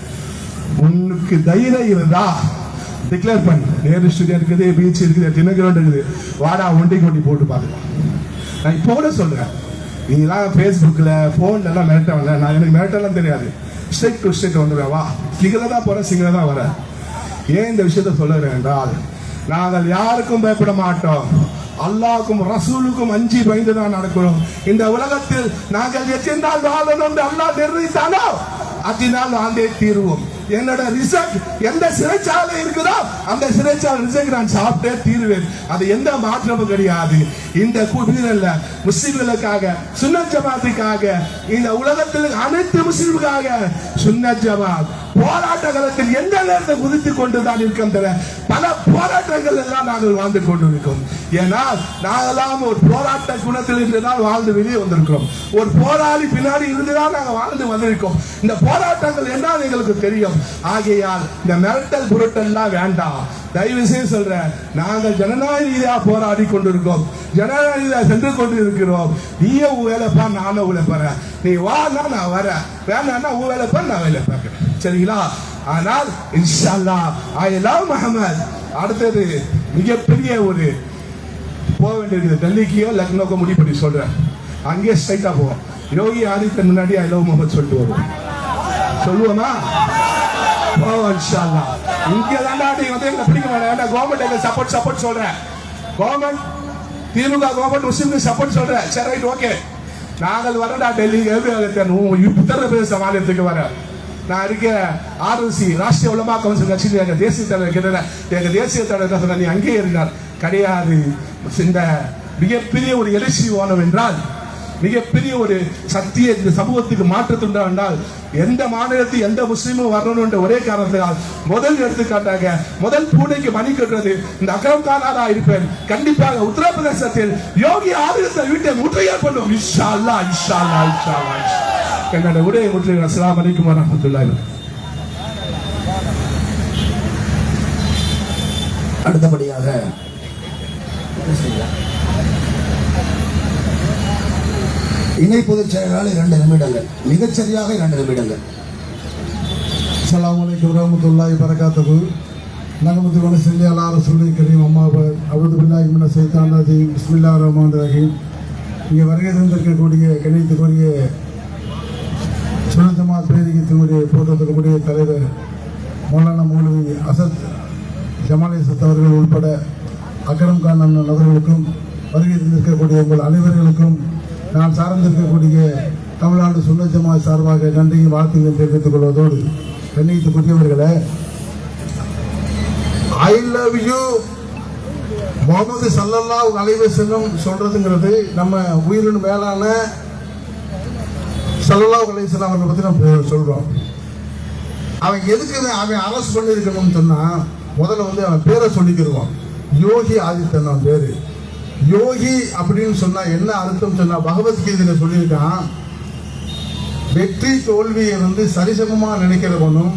உனக்கு தைரியம் இருந்தா டிக்ளேர் பண்ணு, நேரு ஸ்டுடியோ இருக்குது, பீச் இருக்குது, தினகிரௌண்ட் இருக்குது, வாடா ஒண்டி கொண்டி போட்டு பாத்துக்கலாம். நான் இப்போ கூட சொல்றேன், நீங்களாம் பேஸ்புக்ல போன்ல எல்லாம் மிரட்டவங்க, நான் எனக்கு மிரட்டெல்லாம் தெரியாது, ஸ்ட்ரெயிட் டு ஸ்ட்ரெயிட் வந்துடுவேன். வா சிங்கில தான் போறேன், சிங்கில தான் வரேன். ஏன் இந்த விஷயத்த சொல்லுறேன் என்றால், நாங்கள் யாருக்கும் பயப்பட மாட்டோம், அல்லாஹ்வுக்கும் ரசூலுக்கும் அஞ்சி பயந்துதான் நடக்கிறோம். இந்த உலகத்தில் நாங்கள் எத்தனை நாள் வாழணும் என்று அல்லாஹ் நிர்ணயித்தானோ அதனால் வாழ்ந்தே தீருவோம். என்னோட ரிசல்ட் எந்த சிறைச்சாலை இருக்குதோ அந்த சிறைச்சாலை ரிசல்ட் நான் சாப்பிட்டே தீருவேன். அது எந்த மாற்றமும் கிடையாது. இந்த குபீரல்ல முஸ்லிம்களுக்காக சுன்னத் ஜமாத்துக்காக இந்த உலகத்தில் அனைத்து முஸ்லிம்களுக்காக சுன்னத் ஜமாத் போராட்ட காலத்தில் எந்த நேரத்தை குதித்து கொண்டுதான் இருக்கோம். பல போராட்டங்கள் எல்லாம் நாங்கள் வாழ்ந்து கொண்டிருக்கோம். ஏன்னா நாங்கெல்லாம் ஒரு போராட்ட குணத்தில் இருந்துதான் வாழ்ந்து வெளியே வந்திருக்கிறோம். ஒரு போராளி பின்னாடி இருந்துதான் நாங்கள் வாழ்ந்து வந்திருக்கோம். இந்த போராட்டங்கள் என்ன எங்களுக்கு தெரியும். ஆகையால் இந்த மிரட்டல் புரட்டல்லாம் வேண்டாம். தயவு செய்து சொல்றேன், நாங்கள் ஜனநாயக ரீதியாக போராடி கொண்டிருக்கோம். ஜனநாயக ரீதியாக சென்று கொண்டு இருக்கிறோம். நீயும் உன் வேலைப்பா, நானும் வேலை போறேன். நீ வானா நான் வரேன், வேணான்னா உன் வேலைப்பா நான் வேலை பார்க்கிறேன். சரிங்களா? ஆனால் இன்ஷா அல்லாஹ் ஐ லவ் முஹம்மத். அடுத்தது மிகப்பெரிய ஒரு போக வேண்டியிருக்குது. டெல்லிக்கோ லக்னோக்கோ முடிவு பண்ணி சொல்றேன். அங்கேயே ஸ்ட்ரைட்டா போவோம். யோகி ஆதித்யன் முன்னாடி ஐ லவ் முஹம்மத் சொல்லிட்டு வருவோம். சொல்லுவோமா? இன்ஷா அல்லாஹ். இங்க தாண்டா நீ வந்து எங்களை பிடிக்க மாட்டேன். கவர்மெண்ட் சப்போர்ட் சொல்றேன். கவர்மெண்ட் திமுக கவர்மெண்ட் முஸ்லிம்க்கு சப்போர்ட் சொல்றேன். சரி, ரைட், ஓகே. நாங்கள் வரடா டெல்லி உத்தரப்பிரதேச மாநிலத்துக்கு வர. நான் இருக்க ஆர்எல்சி ராஷ்டிரிய உலமா கவுன்சில் கட்சியில் எங்க தேசிய தலைவர் கிட்ட எங்க தேசிய தலைவர் சொன்ன நீ அங்கே இருந்தார் கிடையாது. இந்த மிகப்பெரிய ஒரு எழுச்சி ஓனம் என்றால், மிகப்பெரிய ஒரு சக்தியை இந்த சமூகத்துக்கு மாற்றத்துண்டா என்றால், எந்த மாநிலத்தில் எந்த முஸ்லீமும் வரணும் என்ற ஒரே காரணத்தினால் முதல் எடுத்துக்காட்டாக முதல் பூனைக்கு மணி கட்டுறது இந்த அக்ரம் கானாரா இருப்பேன். கண்டிப்பாக உத்தரப்பிரதேசத்தில் யோகி ஆதித்யநாத் வீட்டை முற்றுகை பண்ணும். இன்ஷா அல்லாஹ், இன்ஷா அல்லாஹ், இன்ஷா அல்லாஹ். என்னோட உடைய முற்றுகை. அஸ்ஸலாமு அலைக்கும் வரஹ்மத்துல்லாஹி. அடுத்தபடியாக இணை பொதுச் செயலாளர் 2 நிமிடங்கள், மிகச்சரியாக 2 நிமிடங்கள். அஸ்ஸலாமு அலைக்கும் வரஹ்மத்துல்லாஹி வபரகாத்துஹு. நஹ்மது வ நஸல்லி அலா ரசூலில் கரீம். அம்மா பஅத். அஊது பில்லாஹி மினஷ் ஷைத்தானிர் ரஜீம். பிஸ்மில்லாஹிர் ரஹ்மானிர் ரஹீம். இங்கே வருகை தந்திருக்கக்கூடிய கணித்துக்குரிய சுன்னத் ஜமாத் பேரியக்கத்தினுடைய போற்றத்துக்குரிய தலைவர் மௌலானா மௌலவி அசத் ஜமால் அசத் அவர்கள் உட்பட அக்ரம் கான் அண்ணன் அவர்களுக்கும் வருகை தந்திருக்கக்கூடிய உங்கள் அனைவர்களுக்கும் நான் சார்ந்திருக்கக்கூடிய தமிழ்நாடு சுன்னத் ஜமாத் சார்பாக நன்றியும் வாழ்த்துக்களையும் தெரிவித்துக் கொள்வதோடு, கண்ணியத்துக்குரியவர்களே, ஐ லவ் யூ முகமது ஸல்லல்லாஹு அலைஹி வஸல்லம் சொல்றதுங்கிறது நம்ம உயிரின் மேலான ஸல்லல்லாஹு அலைஹி வஸல்லம் அவரை பற்றி நம்ம சொல்றோம். அவன் எதுக்கு அவன் அரெஸ்ட் பண்ணியிருக்கணும்னு சொன்னா, முதல்ல வந்து அவன் பேரை சொல்லிக்கிடுவான். யோகி ஆதித்யநாத் பேரு. யோகி அப்படின்னு சொன்னா என்ன அர்த்தம் சொன்னா, பகவத்கீதையில சொல்லியிருக்கான், வெற்றி தோல்வியை வந்து சரிசமமா நினைக்கிறவனும்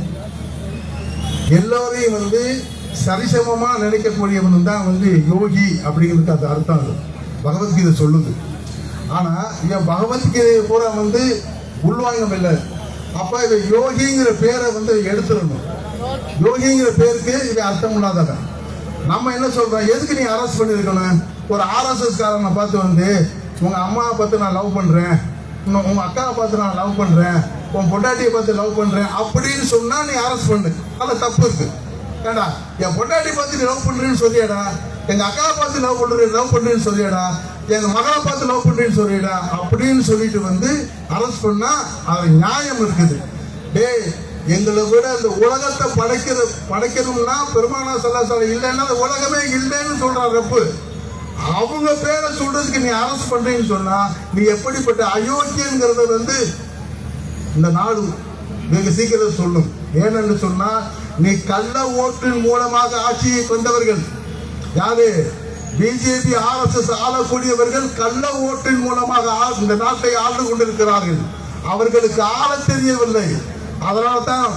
எல்லோரையும் வந்து சரிசமமா நினைக்கக்கூடியவனும் தான் வந்து யோகி அப்படிங்கிறது அது அர்த்தம். அது பகவத்கீதை சொல்லுது. ஆனா இவன் பகவத்கீதையை பூரா வந்து உள்வாங்கம் இல்லை. அப்ப இவன் யோகிங்கிற பேரை வந்து எடுத்துடணும். யோகிங்கிற பேருக்கு இவன் அர்த்தம் இல்லாதவன். நம்ம என்ன சொல்றோம், எதுக்கு நீ அரெஸ்ட் பண்ணிருக்கணும்? ஒரு ஆர்எஸ்எஸ் காரனை பார்த்து வந்து உங்க அம்மாவை பார்த்து நான் லவ் பண்றேன், உங்க அக்காவை பார்த்து நான் லவ் பண்றேன், உன் பொண்டாட்டியை பார்த்து லவ் பண்றேன் அப்படின்னு சொன்னா நீ அரெஸ்ட் பண்ணு. அது தப்பு இருக்கு. ஏடா என் பொண்டாட்டியை பார்த்து நீ லவ் பண்றேன்னு சொல்லியடா, எங்க அக்காவை பார்த்து லவ் பண்றேன்னு சொல்லியடா, எங்க மகளை பார்த்து லவ் பண்றேன்னு சொல்லிடா அப்படின்னு சொல்லிட்டு வந்து அரெஸ்ட் பண்ணா அது நியாயம் இருக்குது. டேய், எங்களை விட அந்த உலகத்தை படைக்கணும்னா பெருமானா ஸல்லல்லாஹு இல்லைன்னா அந்த உலகமே இல்லைன்னு சொல்றான் ரப்பு. அவங்க பேரை சொல்றதுக்கு நீ அரெஸ்ட் பண்றீங்கன்னு சொன்னா நீ எப்படிப்பட்ட அயோக்கியங்கிறத வந்து இந்த நாடு வெகு சீக்கிரம் சொல்லும். ஏனென்று சொன்னா, நீ கள்ள ஓட்டின் மூலமாக ஆட்சியை கொண்டவர்கள் யாரு? பிஜேபி ஆர்எஸ்எஸ் ஆளக்கூடியவர்கள் கள்ள ஓட்டின் மூலமாக இந்த நாட்டை ஆண்டு கொண்டிருக்கிறார்கள். அவர்களுக்கு ஆள தெரியவில்லை. அதனால தான்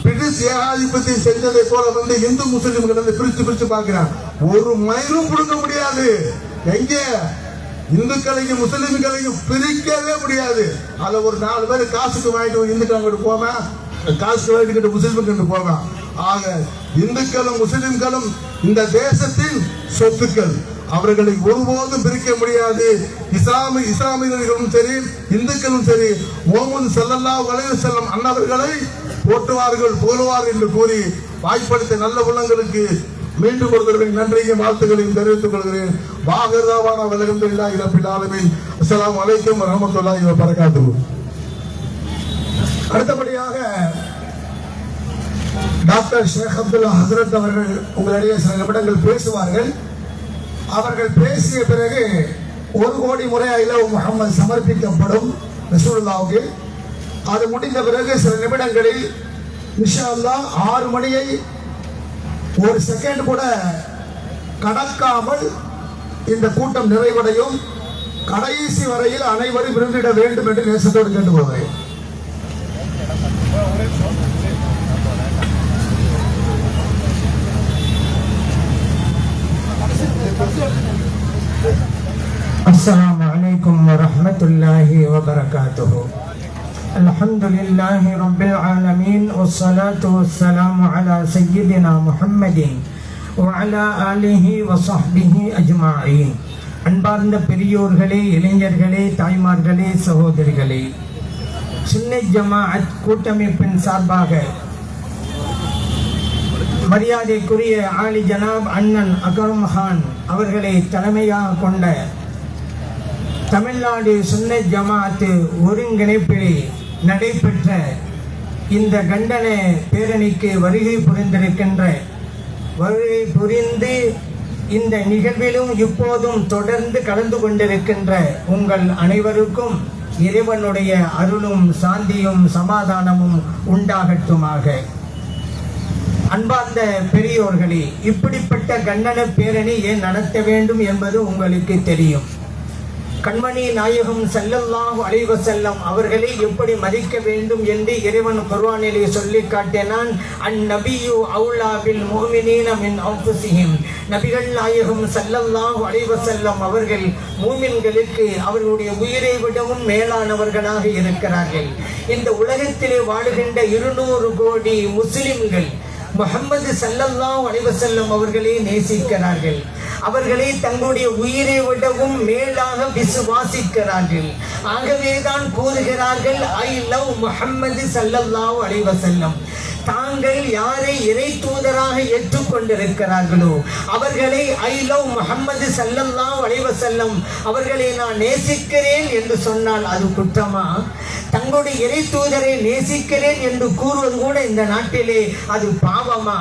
பிரிட்டிஷ் ஏகாதிபத்திய செஞ்சதை போல வந்து இந்து முஸ்லிம்கள் வந்து பிரிச்சு பார்க்கிறான். ஒரு மயிலும் கொடுக்க முடியாது. எங்க இந்துக்களையும் முஸ்லிம்களையும் பிரிக்கவே முடியாது. அதுல ஒரு 4 பேர் காசுக்கு வாங்கிட்டு இந்துக்கள் அங்கிட்டு போவேன், காசுக்கு வாங்கிட்டு முஸ்லிம்கிட்ட போவேன். ஆக இந்துக்களும் முஸ்லிம்களும் இந்த தேசத்தின் சொத்துக்கள். அவர்களை ஒருபோதும் பிரிக்க முடியாது. இஸ்லாமியர்களும் சரி, இந்துக்களும் சரி, முஹம்மது ஸல்லல்லாஹு அலைஹி வஸல்லம் அன்னவர்களை போற்றுவார்கள், புகழுவார்கள் என்று கூறி வாய்ப்பளித்த நல்ல உள்ளங்களுக்கு மீண்டும் ஒரு நன்றியும் வாழ்த்துக்களையும் தெரிவித்துக் கொள்கிறேன். வாஹிர்தாவானா வல்ஹம்துலில்லாஹி ரப்பில் ஆலமீன். அஸ்ஸலாமு அலைக்கும் வரஹ்மத்துல்லாஹி வபரகாத்துஹு. அடுத்தபடியாக டாக்டர் ஷேக் அப்துல்லா ஹசரத் அவர்கள் உங்களிடையே சில நிமிடங்கள் பேசுவார்கள். அவர்கள் பேசிய பிறகு 1 கோடி முறை ஐலவ் முஹம்மது சமர்ப்பிக்கப்படும் ரசூலுல்லாஹ்வுக்கு. அது முடிந்த பிறகு சில நிமிடங்களில் இன்ஷா அல்லாஹ் 6 மணியை 1 செகண்ட் கூட கடக்காமல் இந்த கூட்டம் நிறைவடையும். கடைசி வரையில் அனைவரும் விருந்திட வேண்டும் என்று நேசத்தோடு கேட்டுக்கொள்கிறேன். السلام عليكم ورحمة الله وبركاته. الحمد لله رب العالمين والصلاة والسلام على سيدنا محمد وعلى آله وصحبه أجمعين. அன்பார்ந்த பெரியோர்களே, இளைஞர்களே, தாய்மார்களே, சகோதரிகளே, சுன்னி ஜமாஅத் கூட்டமைப்பின் சார்பாக மரியாதைக்குரிய ஆலி ஜனாப் அண்ணன் அகரம் கான் அவர்களை தலைமையாக கொண்ட தமிழ்நாடு சுன்னி ஜமாஅத் ஒருங்கிணைப்பிலே நடைபெற்ற இந்த கண்டன பேரணிக்கு வருகை புரிந்து இந்த நிகழ்விலும் இப்போதும் தொடர்ந்து கலந்து கொண்டிருக்கின்ற உங்கள் அனைவருக்கும் இறைவனுடைய அருளும் சாந்தியும் சமாதானமும் உண்டாகட்டுமாக. அன்பார்ந்த பெரியோர்களே, இப்படிப்பட்ட கண்டன பேரணி ஏன் நடத்த வேண்டும் என்பது உங்களுக்கு தெரியும். கண்மணி நாயகம் ஸல்லல்லாஹு அலைஹி வஸல்லம் அவர்களை எப்படி மதிக்க வேண்டும் என்று இறைவன் குர்ஆனிலே சொல்லி காட்டினான். அந்நபியு அவுலா பில் முஃமினீன மின் அன்ஃபுஸிஹிம். நபிகள் நாயகம் ஸல்லல்லாஹு அலைஹி வஸல்லம் அவர்கள் மூமின்களுக்கு அவர்களுடைய உயிரை விடவும் மேலானவர்களாக இருக்கிறார்கள். இந்த உலகத்திலே வாழுகின்ற 200 கோடி முஸ்லிம்கள் முஹம்மது ஸல்லல்லாஹு அலைஹி வஸல்லம் அவர்களை நேசிக்கிறார்கள். அவர்களை தங்களுடைய உயிரை விடவும் மேலாக விசுவாசிக்கிறார்கள். ஆகவேதான் கூறுகிறார்கள், ஐ லவ் முஹம்மது ஸல்லல்லாஹு அலைஹி வஸல்லம். தாங்கள் யாரை இறை தூதராக ஏற்றுக்கொண்டிருக்கிறார்களோ அவர்களை ஐ லவ் முஹம்மது ஸல்லல்லாஹு அலைஹி வஸல்லம் அவர்களை நான் நேசிக்கிறேன் என்று சொன்னால் அது குற்றமா? தங்களுடைய இறை தூதரை நேசிக்கிறேன் என்று கூறுவது கூட இந்த நாட்டிலே அது பாவமா?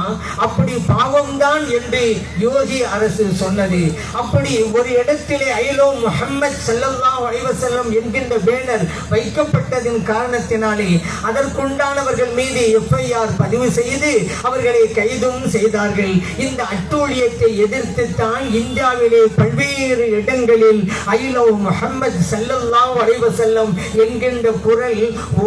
அப்படி பாவம்தான் என்று யோகி அரசு சொன்னது. அப்படி ஒரு இடத்திலே ஐ லவ் முஹம்மது ஸல்லல்லாஹு அலைஹி வஸல்லம் என்கின்ற பேனர் வைக்கப்பட்டதின் காரணத்தினாலே அதற்குண்டானவர்கள் மீது எஃப்ஐஆர் பதிவு செய்து அவர்களை கைதும் செய்தார்கள். இந்த அட்டூழியத்தை எதிர்த்து தான் இந்தியாவிலே பல்வேறு இடங்களில் ஐ லவ் முஹம்மது ஸல்லல்லாஹு அலைஹி வஸல்லம் என்கின்ற குரல்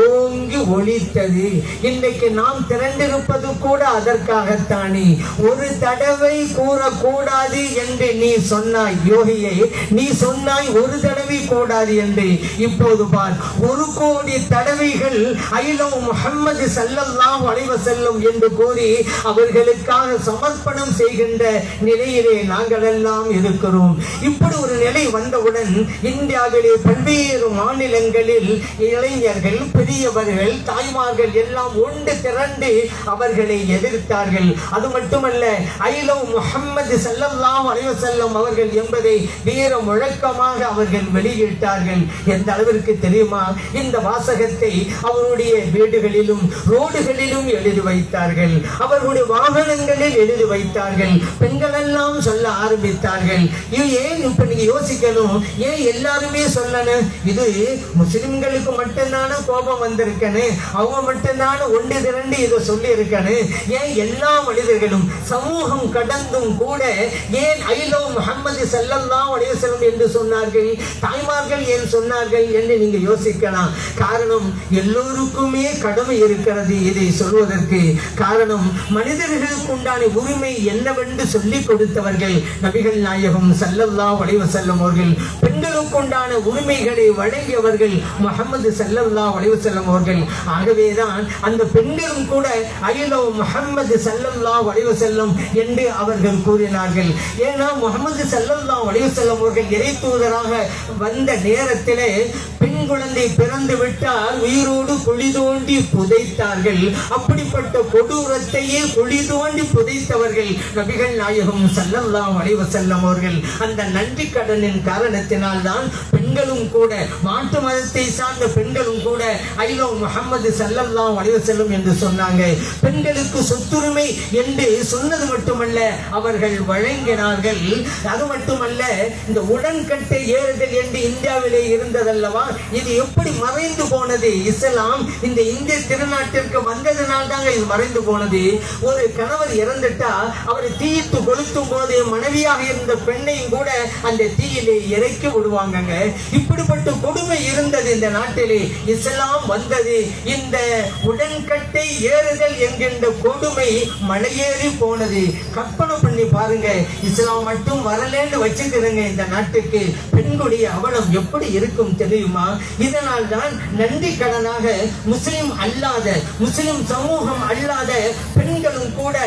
ஓங்கி ஒலித்தது. இன்றைக்கு நாம் திரண்டிருப்பது கூட அதற்காகத்தானே. ஒரு தடவை கூறக்கூடாது என்று நீ சொன்னாய் யோகியை, நீ சொன்னாய் ஒரு தடவை கூடாது என்று. இப்போது பார், 1 கோடி தடவைகள் ஐ லவ் முஹம்மது ஸல்லல்லாஹு அலைஹி வஸல்லம் என்று கூறி அவர்களுக்காக சமர்ப்பணம் செய்கின்ற நிலையிலே நாங்கள் எல்லாம் இருக்கிறோம். இப்படி ஒரு நிலை வந்தவுடன் இந்தியாவிலே பல்வேறு மாநிலங்களில் இளைஞர்கள், பெரியவர்கள், தாய்மார்கள் எல்லாம் ஒன்று திரண்டு அவர்களை எதிர்த்தார்கள். அது மட்டுமல்ல, ஐ லவ் முஹம்மது ஸல்லல்லாஹு அலைஹி வஸல்லம் அவர்கள் என்பதை வீர முழக்கமாக அவர்கள் வெளியிட்டார்கள். எந்த அளவிற்கு தெரியுமா? இந்த வாசகத்தை அவருடைய வீடுகளிலும் ரோடுகளிலும் எழுதி வைத்தார்கள், அவர்களுடைய வாகனங்களில் எழுதி வைத்தார்கள். பெண்கள் எல்லாம் சொல்ல ஆரம்பித்தார்கள். இது ஏன் இப்ப நீங்க யோசிக்கணும், ஏன் எல்லாருமே சொல்லணும்? இது முஸ்லிம்களுக்கு மட்டும்தான கோபம் வந்திருக்கணும், அவங்க மட்டும்தான ஒன்று திரண்டு இதை சொல்லி இருக்கணும். ஏன் எல்லா மனிதர்களும் சமூகம் கடந்தும் கூட ஏன் ஐ லவ் முஹம்மது ஸல்லல்லாஹு அலைஹி வஸல்லம் என்று சொன்னார்கள்? தாய்மார்கள் ஏன் சொன்னார்கள் என்று நீங்க யோசிக்கலாம். காரணம், எல்லோருக்குமே கடமை இருக்கிறது இதை சொல்வதற்கு. காரணம், மனிதர்களுக்கு உண்டான உரிமை என்னவென்று சொல்லிக் கொடுத்தவர்கள் நபிகள் நாயகம் ஸல்லல்லாஹு அலைஹி வஸல்லம் அவர்கள். பெண்களுக்கு உண்டான உரிமைகளை வழங்கியவர்கள் முஹம்மது ஸல்லல்லாஹு அலைஹி வஸல்லம் அவர்கள். ஆகவேதான் அந்த பெண்களும் கூட ஐ லவ் முஹம்மது ஸல்லல்லாஹு அலைஹி வஸல்லம் என்று அவர்கள் கூறினார்கள். ஏன்னா முஹம்மது ஸல்லல்லாஹு அலைஹி வஸல்லம் அவர்கள் இறை தூதராக வந்த நேரத்திலே பெண் குழந்தை பிறந்து விட்டால் உயிரோடு குழி தோண்டி புதைத்தார்கள். அப்படிப்பட்ட கொடூரத்தையே குழி தோண்டி புதைத்தவர்கள் நபிகள் நாயகம் ஸல்லல்லாஹு அலைஹி வஸல்லம் அவர்கள். அந்த நன்றி கடனின் காரணத்தினால் தான் பெண் பெண்களும் கூட, மாற்று மதத்தை சார்ந்த பெண்களும் கூட ஐ லவ் முஹம்மது ஸல்லல்லாஹு அலைஹி வஸல்லம் என்று சொன்னாங்க. பெண்களுக்கு சொத்துரிமை என்று சொன்னது மட்டுமல்ல, அவர்கள் வழங்கினார்கள். அது மட்டுமல்ல, இந்த உடன்கட்டை ஏறுதல் என்று இந்தியாவிலே இருந்ததல்லவா, இது எப்படி மறைந்து போனது? இஸ்லாம் இந்த இந்திய திருநாட்டிற்கு வந்ததனால் தாங்க இது மறைந்து போனது. ஒரு கணவர் இறந்துட்டா அவரை தீயிட்டு கொளுத்தும் போது மனைவியாக இருந்த பெண்ணையும் கூட அந்த தீயிலே இறக்கி விடுவாங்க. இப்படிப்பட்ட கொடுமை இருந்தது இந்த நாட்டிலே. இஸ்லாம் வந்தது, இந்த உடன்கட்டை ஏறுதல் என்கின்ற கொடுமை மலையேறி போனது. கற்பனை பண்ணி பாருங்க, இஸ்லாம் மட்டும் வரலன்னு வச்சுக்கிறங்க இந்த நாட்டுக்கு, பெண்களுடைய அவலம் எப்படி இருக்கும் தெரியுமா? இதனால் தான் நன்றி கடனாக முஸ்லிம் அல்லாத, முஸ்லிம் சமூகம் அல்லாத பெண்களும் கூட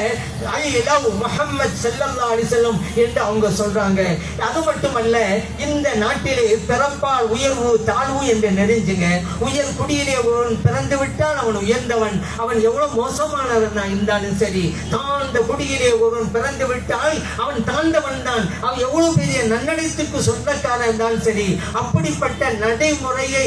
ஐ லவ் முஹம்மது ஸல்லல்லாஹு அலைஹி வஸல்லம் என்று அவங்க சொல்றாங்க. அது மட்டுமல்ல, இந்த நாட்டிலே பிறப்பால் உயர்வு தாழ்வு என்று நெறிஞ்சுங்க. உயர் குடியிலே ஒருவன் பிறந்து விட்டால் அவன் உயர்ந்தவன், அவன் எவ்வளவு மோசமானவன் இருந்தாலும் சரி. தாழ்ந்த குடியிலே ஒருவன் பிறந்து விட்டால் அவன் தாழ்ந்தவன் தான், அவன் எவ்வளவு பெரிய நன்னடத்துக்கு சொந்தக்காரன் இருந்தாலும் சரி. அப்படிப்பட்ட நடைமுறையை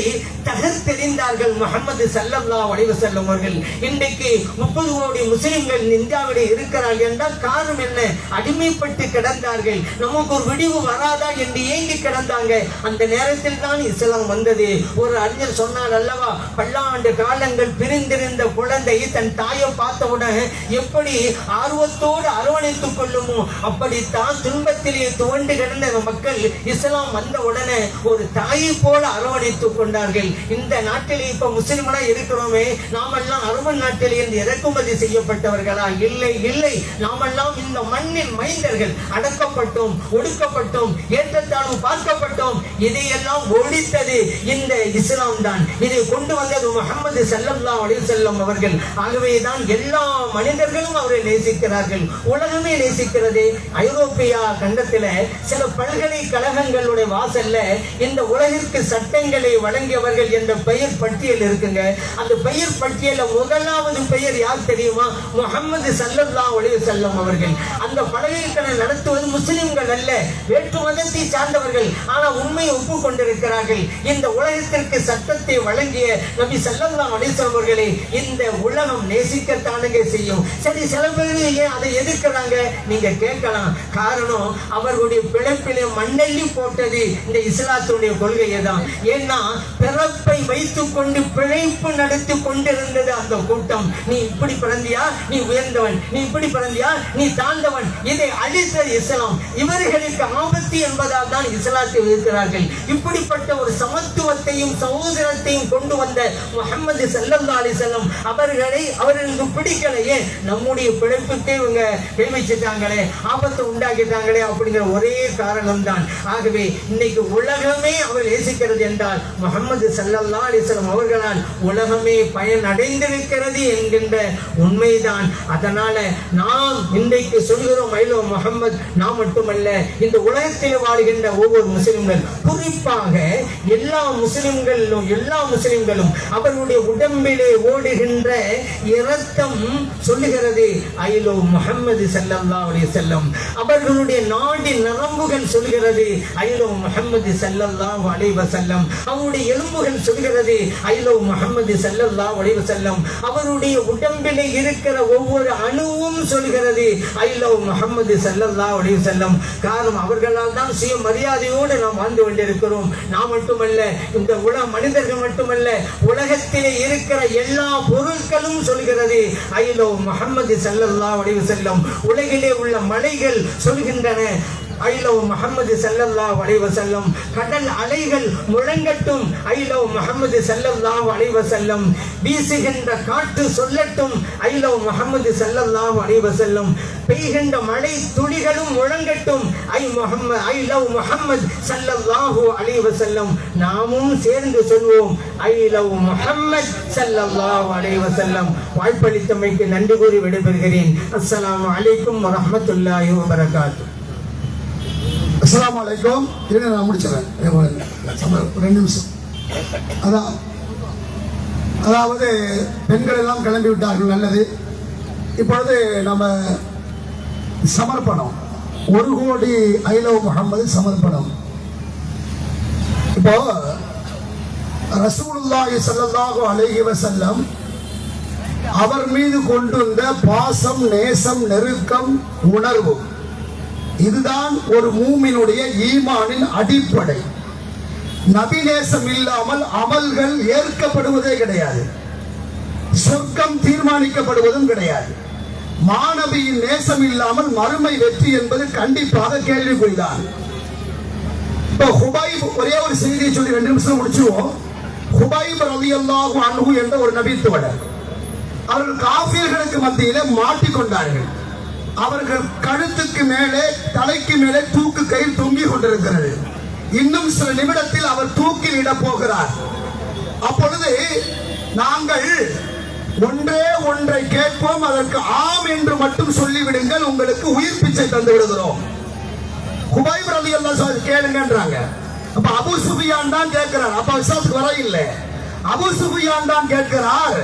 தகர்த்தெறிந்தார்கள் முஹம்மது ஸல்லல்லாஹு அலைஹி வஸல்லம் அவர்கள். இன்றைக்கு 30 கோடி முஸ்லிம்கள் இந்தியாவிலே இருக்கிறார்கள் என்றால் காரணம் என்ன? அடிமைப்பட்டு கிடந்தார்கள். நமக்கு ஒரு விடிவு வராதா என்று ஏங்கி கிடந்தாங்க. அந்த நேரத்தில் தான் இஸ்லாம் வந்தது. ஒரு அறிஞர் சொன்னார் அல்லவா, பல்லாண்டு காலங்கள் பிரிந்திருந்த குழந்தை தன் தாயை பார்த்தவுடன் எப்படி ஆர்வத்தோடு அரவணைத்துக் கொள்ளுமோ, அப்படித்தான் துன்பத்திலே துவண்டு கிடந்த மக்கள் இஸ்லாம் வந்த உடனே ஒரு தாயை போல அரவணைத்துக் கொண்டார்கள். இந்த நாட்டில் இப்ப முஸ்லிம்களா இருக்கிறோமே, நாமெல்லாம் அரபு நாட்டில் இருந்து இறக்குமதி செய்யப்பட்டவர்களா? இல்லை, இல்லை. நாமெல்லாம் இந்த மண்ணின் மைந்தர்கள். அடக்கப்பட்டோம், ஒடுக்கப்பட்டோம், ஏற்றத்தாழ்வு பார்க்கப்பட்டோம். இதையெல்லாம் ஒழித்தது இந்த இஸ்லாம் தான். இதை கொண்டு வந்தது முஹம்மது ஸல்லல்லாஹு அலைஹி வஸல்லம் அவர்கள். ஆகவேதான் எல்லா மனிதர்களும் அவரை நேசிக்கிறார்கள், உலகமே நேசிக்கிறது. ஐரோப்பியா கண்டத்தில் சில பல்கலைக்கழகங்களுடைய வாசல்ல இந்த உலகிற்கு சட்டங்களை வழங்கியவர்கள் என்ற பெயர் பட்டியல் இருக்குங்க. அந்த பெயர் பட்டியல முதலாவது பெயர் யார் தெரியுமா? முஹம்மது ஸல்லல்லாஹு அலைஹி வஸல்லம் அவர்கள். அந்த பல்கலைக்கழகம் நடத்துவது முஸ்லிம்கள் அல்ல, வேற்று மதத்தை சார்ந்தவர்கள். ஆனால் உண்மையை ஒப்புக்கொண்டிருக்கிறார்கள். இந்த உலகத்திற்கு சட்டத்தை வழங்கிய நபி ஸல்லல்லாஹு அலைஹி வஸல்லம் அவர்களை இந்த உலகம் நேசிக்கத்தானுங்க செய்யும். சரி, சில பேர் ஏன் அதை எதிர்க்கிறாங்க நீங்க கேட்கலாம். காரணம், அவர்களுடைய பிழைப்பிலே மண்ணெல்லி போட்டது இந்த இஸ்லாத்துடைய கொள்கையை தான். ஏன்னா பிறப்பை வைத்துக் கொண்டு பிழைப்பு நடத்தி கொண்டிருந்தது அந்த கூட்டம். நீ இப்படி பிறந்தியா நீ உயர்ந்தவன், நீ இப்படி பிறந்தியா நீ தாழ்ந்தவன். இதை அழித்தது இஸ்லாம். இவர்களுக்கு ஆபத்து என்பதால் தான் இஸ்லாத்தை இருக்கிறார்கள். இப்படிப்பட்ட ஒரு சமத்துவத்தையும் சகோதரத்தையும் கொண்டு வந்த முஹம்மது ஸல்லல்லாஹு அலைஹி வஸல்லம் அவர்களுக்கு பிடிக்கலையே, நம்முடைய பிழைப்புக்கே இவங்க கை வச்சுட்டாங்களே, ஆபத்தை உண்டாக்கிட்டாங்களே அப்படிங்கிற ஒரே காரணம் தான். ஆகவே இன்னைக்கு உலகமே அவர் நேசிக்கிறது என்றால் முஹம்மது ஸல்லல்லாஹு அலைஹி வஸல்லம் அவர்களால் உலகமே பயன் அடைந்திருக்கிறது என்கின்ற உண்மைதான். அதனால நாம் இன்றைக்கு சொல்கிறோம் ஐ லவ் முஹம்மது. நாம் மட்டுமல்ல, இந்த உலகத்தில் வாழ்கின்ற ஒவ்வொரு முஸ்லிம்கள், குறிப்பாக எல்லா முஸ்லிம்களும் அவர்களுடைய உடம்பிலே ஓடுகின்ற இரத்தம் சொல்லுகிறது ஐ லவ் முஹம்மது ஸல்லல்லாஹு அலைஹி வஸல்லம். அவர்களுடைய நாடி நரம்புகள் சொல்கிறது ஐ லவ் முஹம்மது ஸல்லல்லாஹு அலைஹி வஸல்லம். அவருடைய எலும்புகள் சொல்கிறது ஐ லவ் முஹம்மது ஸல்லல்லாஹு அலைஹி வஸல்லம். அவருடைய உடம்பிலே இருக்கிற ஒவ்வொரு அணுவும் சொல்கிறது ஐ லவ் முஹம்மது ஸல்லல்லாஹு அலைஹி வஸல்லம். காரணம், அவர்களால் தான் சுய மரியாதையோடு நாம் வாழ்ந்து கொண்டிருக்கிறோம். நாம் மட்டுமல்ல, இந்த உலக மனிதர்கள் மட்டுமல்ல, உலகத்திலே இருக்கிற எல்லா பொருட்களும் சொல்கிறது ஐ லவ் முஹம்மது ஸல்லல்லாஹு அலைஹி வஸல்லம். உலகிலே உள்ள மலைகள் சொல்கின்றன ஐ லவ் முஹம்மது ஸல்லல்லாஹு அலைஹி வஸல்லம். கடல் அலைகள் முழங்கட்டும் ஐ லவ் முஹம்மது ஸல்லல்லாஹு அலைஹி வஸல்லம். வீசுகின்ற காற்று சொல்லட்டும் ஐ லவ் முஹம்மது ஸல்லல்லாஹு அலைஹி வஸல்லம். பெய்கின்ற மழை துளிகளும் முழங்கட்டும் ஐ லவ் முஹம்மது ஸல்லல்லாஹு அலைஹி வஸல்லம். நாமும் சேர்ந்து சொல்வோம் ஐ லவ் முஹம்மது ஸல்லல்லாஹு அலைஹி வஸல்லம். வாய்ப்பளித்தமைக்கு நன்றி கூறி விடைபெறுகிறேன். அஸ்ஸலாமு அலைக்கும் வரஹ்மத்துல்லாஹி வபரகாத்துஹு. அஸ்ஸலாமு அலைக்கும். இதை நான் முடிச்சிடறேன், 2 நிமிஷம். அதாவது பெண்கள் எல்லாம் கிளம்பி விட்டார்கள், நல்லது. இப்பொழுது நம்ம சமர்ப்பணம், 1 கோடி ஐ லவ் முஹம்மது சமர்ப்பணம். இப்போ ரசூலுல்லாஹி ஸல்லல்லாஹு அலைஹி வஸல்லம் அவர் மீது கொண்டிருந்த பாசம், நேசம், நெருக்கம், உணர்வு, இதுதான் ஒரு மூமினுடைய ஈமானின் அடிப்படை. நபி நேசம் இல்லாமல் அமல்கள் ஏற்கப்படுவதே கிடையாது, சொர்க்கம் தீர்மானிக்கப்படுவதும் கிடையாது. மாணவியின் நேசம் இல்லாமல் மறுமை வெற்றி என்பது கண்டிப்பாக கேள்விக்குறிதான். இப்போ ஹுபைப், ஒரே ஒரு செய்தியை சொல்லி 2 நிமிஷம் முடிச்சுவோம். ஹுபைப் ரலியல்லாஹு அன்ஹு என்ற ஒரு நபித்தோழர், அவர்கள் காஃபிர்களுக்கு மத்தியிலே மாட்டிக்கொண்டார்கள். அவர்கள் கழுத்துக்கு மேலே, தலைக்கு மேலே தூக்கு கயிறு தொங்கிக் கொண்டிருக்கிறது. இன்னும் சில நிமிடத்தில் அவர் தூக்கில் இட போகிறார். அப்பொழுது நாங்கள் ஒன்றே ஒன்றை கேட்போம், அதற்கு ஆம் என்று மட்டும் சொல்லிவிடுங்கள், உங்களுக்கு உயிர் பிச்சை தந்து விடுகிறோம். ஹுபைப் ரலியல்லாஹு அன்ஹு கேளுங்கன்றாங்க. அப்ப அபூ சுஃபியான் தான் கேட்கிறார். அப்ப விசாரத்துக்கு வர இல்லை, அபூ சுஃபியான் தான் கேட்கிறார்,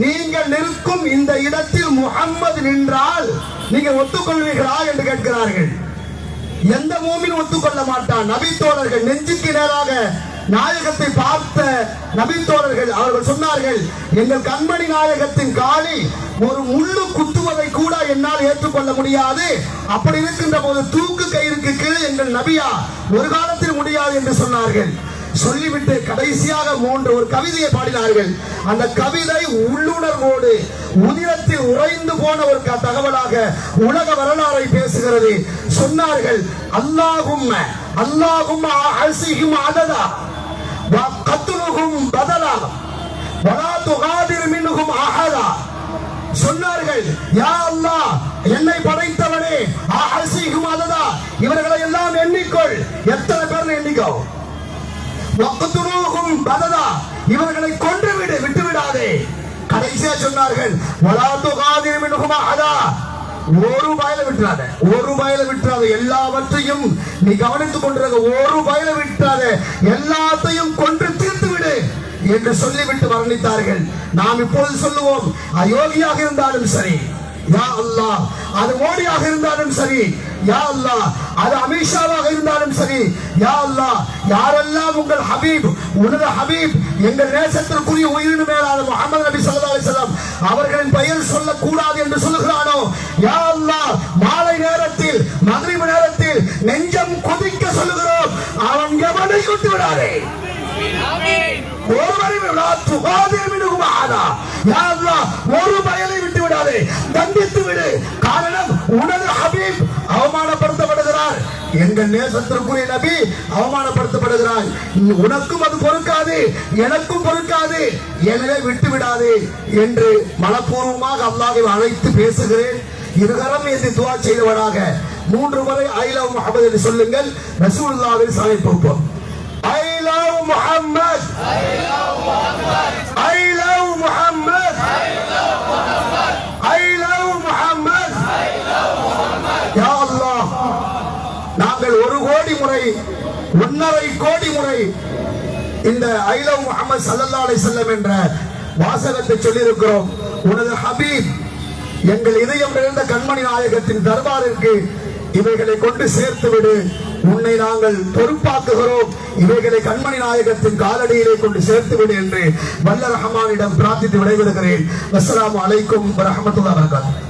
நீங்கள் நிற்கும் இந்த இடத்தில் முஹம்மது நின்றால் நீங்கள் ஒத்துக்கொள்வீர்களா என்று கேட்கிறார்கள். எந்த மூமின் ஒத்துக்கொள்ள மாட்டான். நபித்தோழர்கள் நெஞ்சுக்கு நேராக நாயகத்தை பார்த்த நபித்தோழர்கள் அவர்கள் சொன்னார்கள், எங்கள் கண்மணி நாயகத்தின் காலில் ஒரு முள்ளு குத்துவதை கூட என்னால் ஏற்றுக்கொள்ள முடியாது. அப்படி இருக்கின்ற போது தூக்கு கயிறுக்கு கீழே எங்கள் நபியா ஒரு காலத்தில் முடியாது என்று சொன்னார்கள். சொல்லிவிட்டு கடைசியாக ஒரு கவிதையை பாடினார்கள். அந்த கவிதை உள்ளுணர்வோடு உதிரத்தில் உறைந்து போன ஒரு தகவலாக உலக வரலாறை பேசுகிறது. சொன்னார்கள், அல்லாஹும்ம அல்லாஹும்ம அஸிஹிம் அததா வ கத்லுஹும் பதலா வலா துகாதிர் மின்ஹும் அஹதா. சொன்னார்கள், யா அல்லாஹ், என்னை படைத்தவனே, அஸிஹிம் அததா, இவர்களை எல்லாம் எண்ணிக்கொள். எத்தனை பேர் எண்ணிக்கோ. இவர்களை கொன்று விடு, விட்டு விடாதே. கடைசியா சொன்னார்கள், ஒரு பயல விட்டுறாத, ஒரு பயல விட்டுறாத, எல்லாவற்றையும் நீ கவனித்துக் கொண்டிருக்க, ஒரு பயல விட்டுறாத, எல்லாத்தையும் கொன்று தீர்த்து விடு என்று சொல்லிவிட்டு வர்ணித்தார்கள். நாம் இப்பொழுது சொல்லுவோம், அயோகியாக இருந்தாலும் சரி, யா அல்லாஹ், அது மோடியாக இருந்தாலும் சரி, யா அல்லாஹ், அது அமித்ஷாவாக இருந்தாலும் சரி, யா அல்லாஹ், யாரெல்லாம் உங்கள் ஹபீப், உனது ஹபீப், எங்கள் நேசத்திற்குரிய உயிரினு மேலான முஹம்மது நபி ஸல்லல்லாஹு அலைஹி வஸல்லம் அவர்களின் பெயர் சொல்லக்கூடாது என்று சொல்லுகிறானோ, யா அல்லாஹ், மாலை நேரத்தில், மக்ரிப் நேரத்தில் நெஞ்சம் கொதிக்க சொல்லுகிறோம், அவன் எவனை விட்டு விடாதே, ஒரு பயலை விட்டு விடாதே, தண்டித்து விடு. காரணம், உனது ஹபீப் அவமானப்படுத்தப்படுகிறார், எங்கள் நேசத்திற்குரிய நபி அவமானப்படுத்தப்படுகிறார். உனக்கும் அது பொறுக்காது, எனக்கும் பொறுக்காது, எனவே விட்டு விடாது என்று மனப்பூர்வமாக அல்லாஹ்வை அழைத்து பேசுகிறேன். இருகரம் ஏந்தி துஆ செய்தவனாக 3 முறை ஐ லவ் முஹம்மது என்று சொல்லுங்கள். ரசூலுல்லாஹ்வை சாமி போப்போம். I love Muhammad. I love Muhammad. I love Muhammad. I love Muhammad. Ya Allah, நாங்கள் 1 கோடி முறை, 1.5 கோடி முறை இந்த I love Muhammad ஸல்லல்லாஹு அலைஹி வஸல்லம் என்ற வாசகத்தை சொல்லி இருக்கிறோம். உனது ஹபீப், எங்கள் இதயம் நிறைந்த கண்மணி நாயகத்தின் தர்பாருக்கு இவைகளை கொண்டு சேர்த்து விடு. உன்னை நாங்கள் பொறுப்பாக்குகிறோம், இவைகளை கண்மணி நாயகத்தின் காலடியிலே கொண்டு சேர்த்து விடு என்று வல்ல ரஹ்மானிடம் பிரார்த்தித்து விடைபெறுகிறேன். அஸ்ஸலாமு அலைக்கும் வரஹ்மத்துல்லாஹி வபரகாத்துஹு.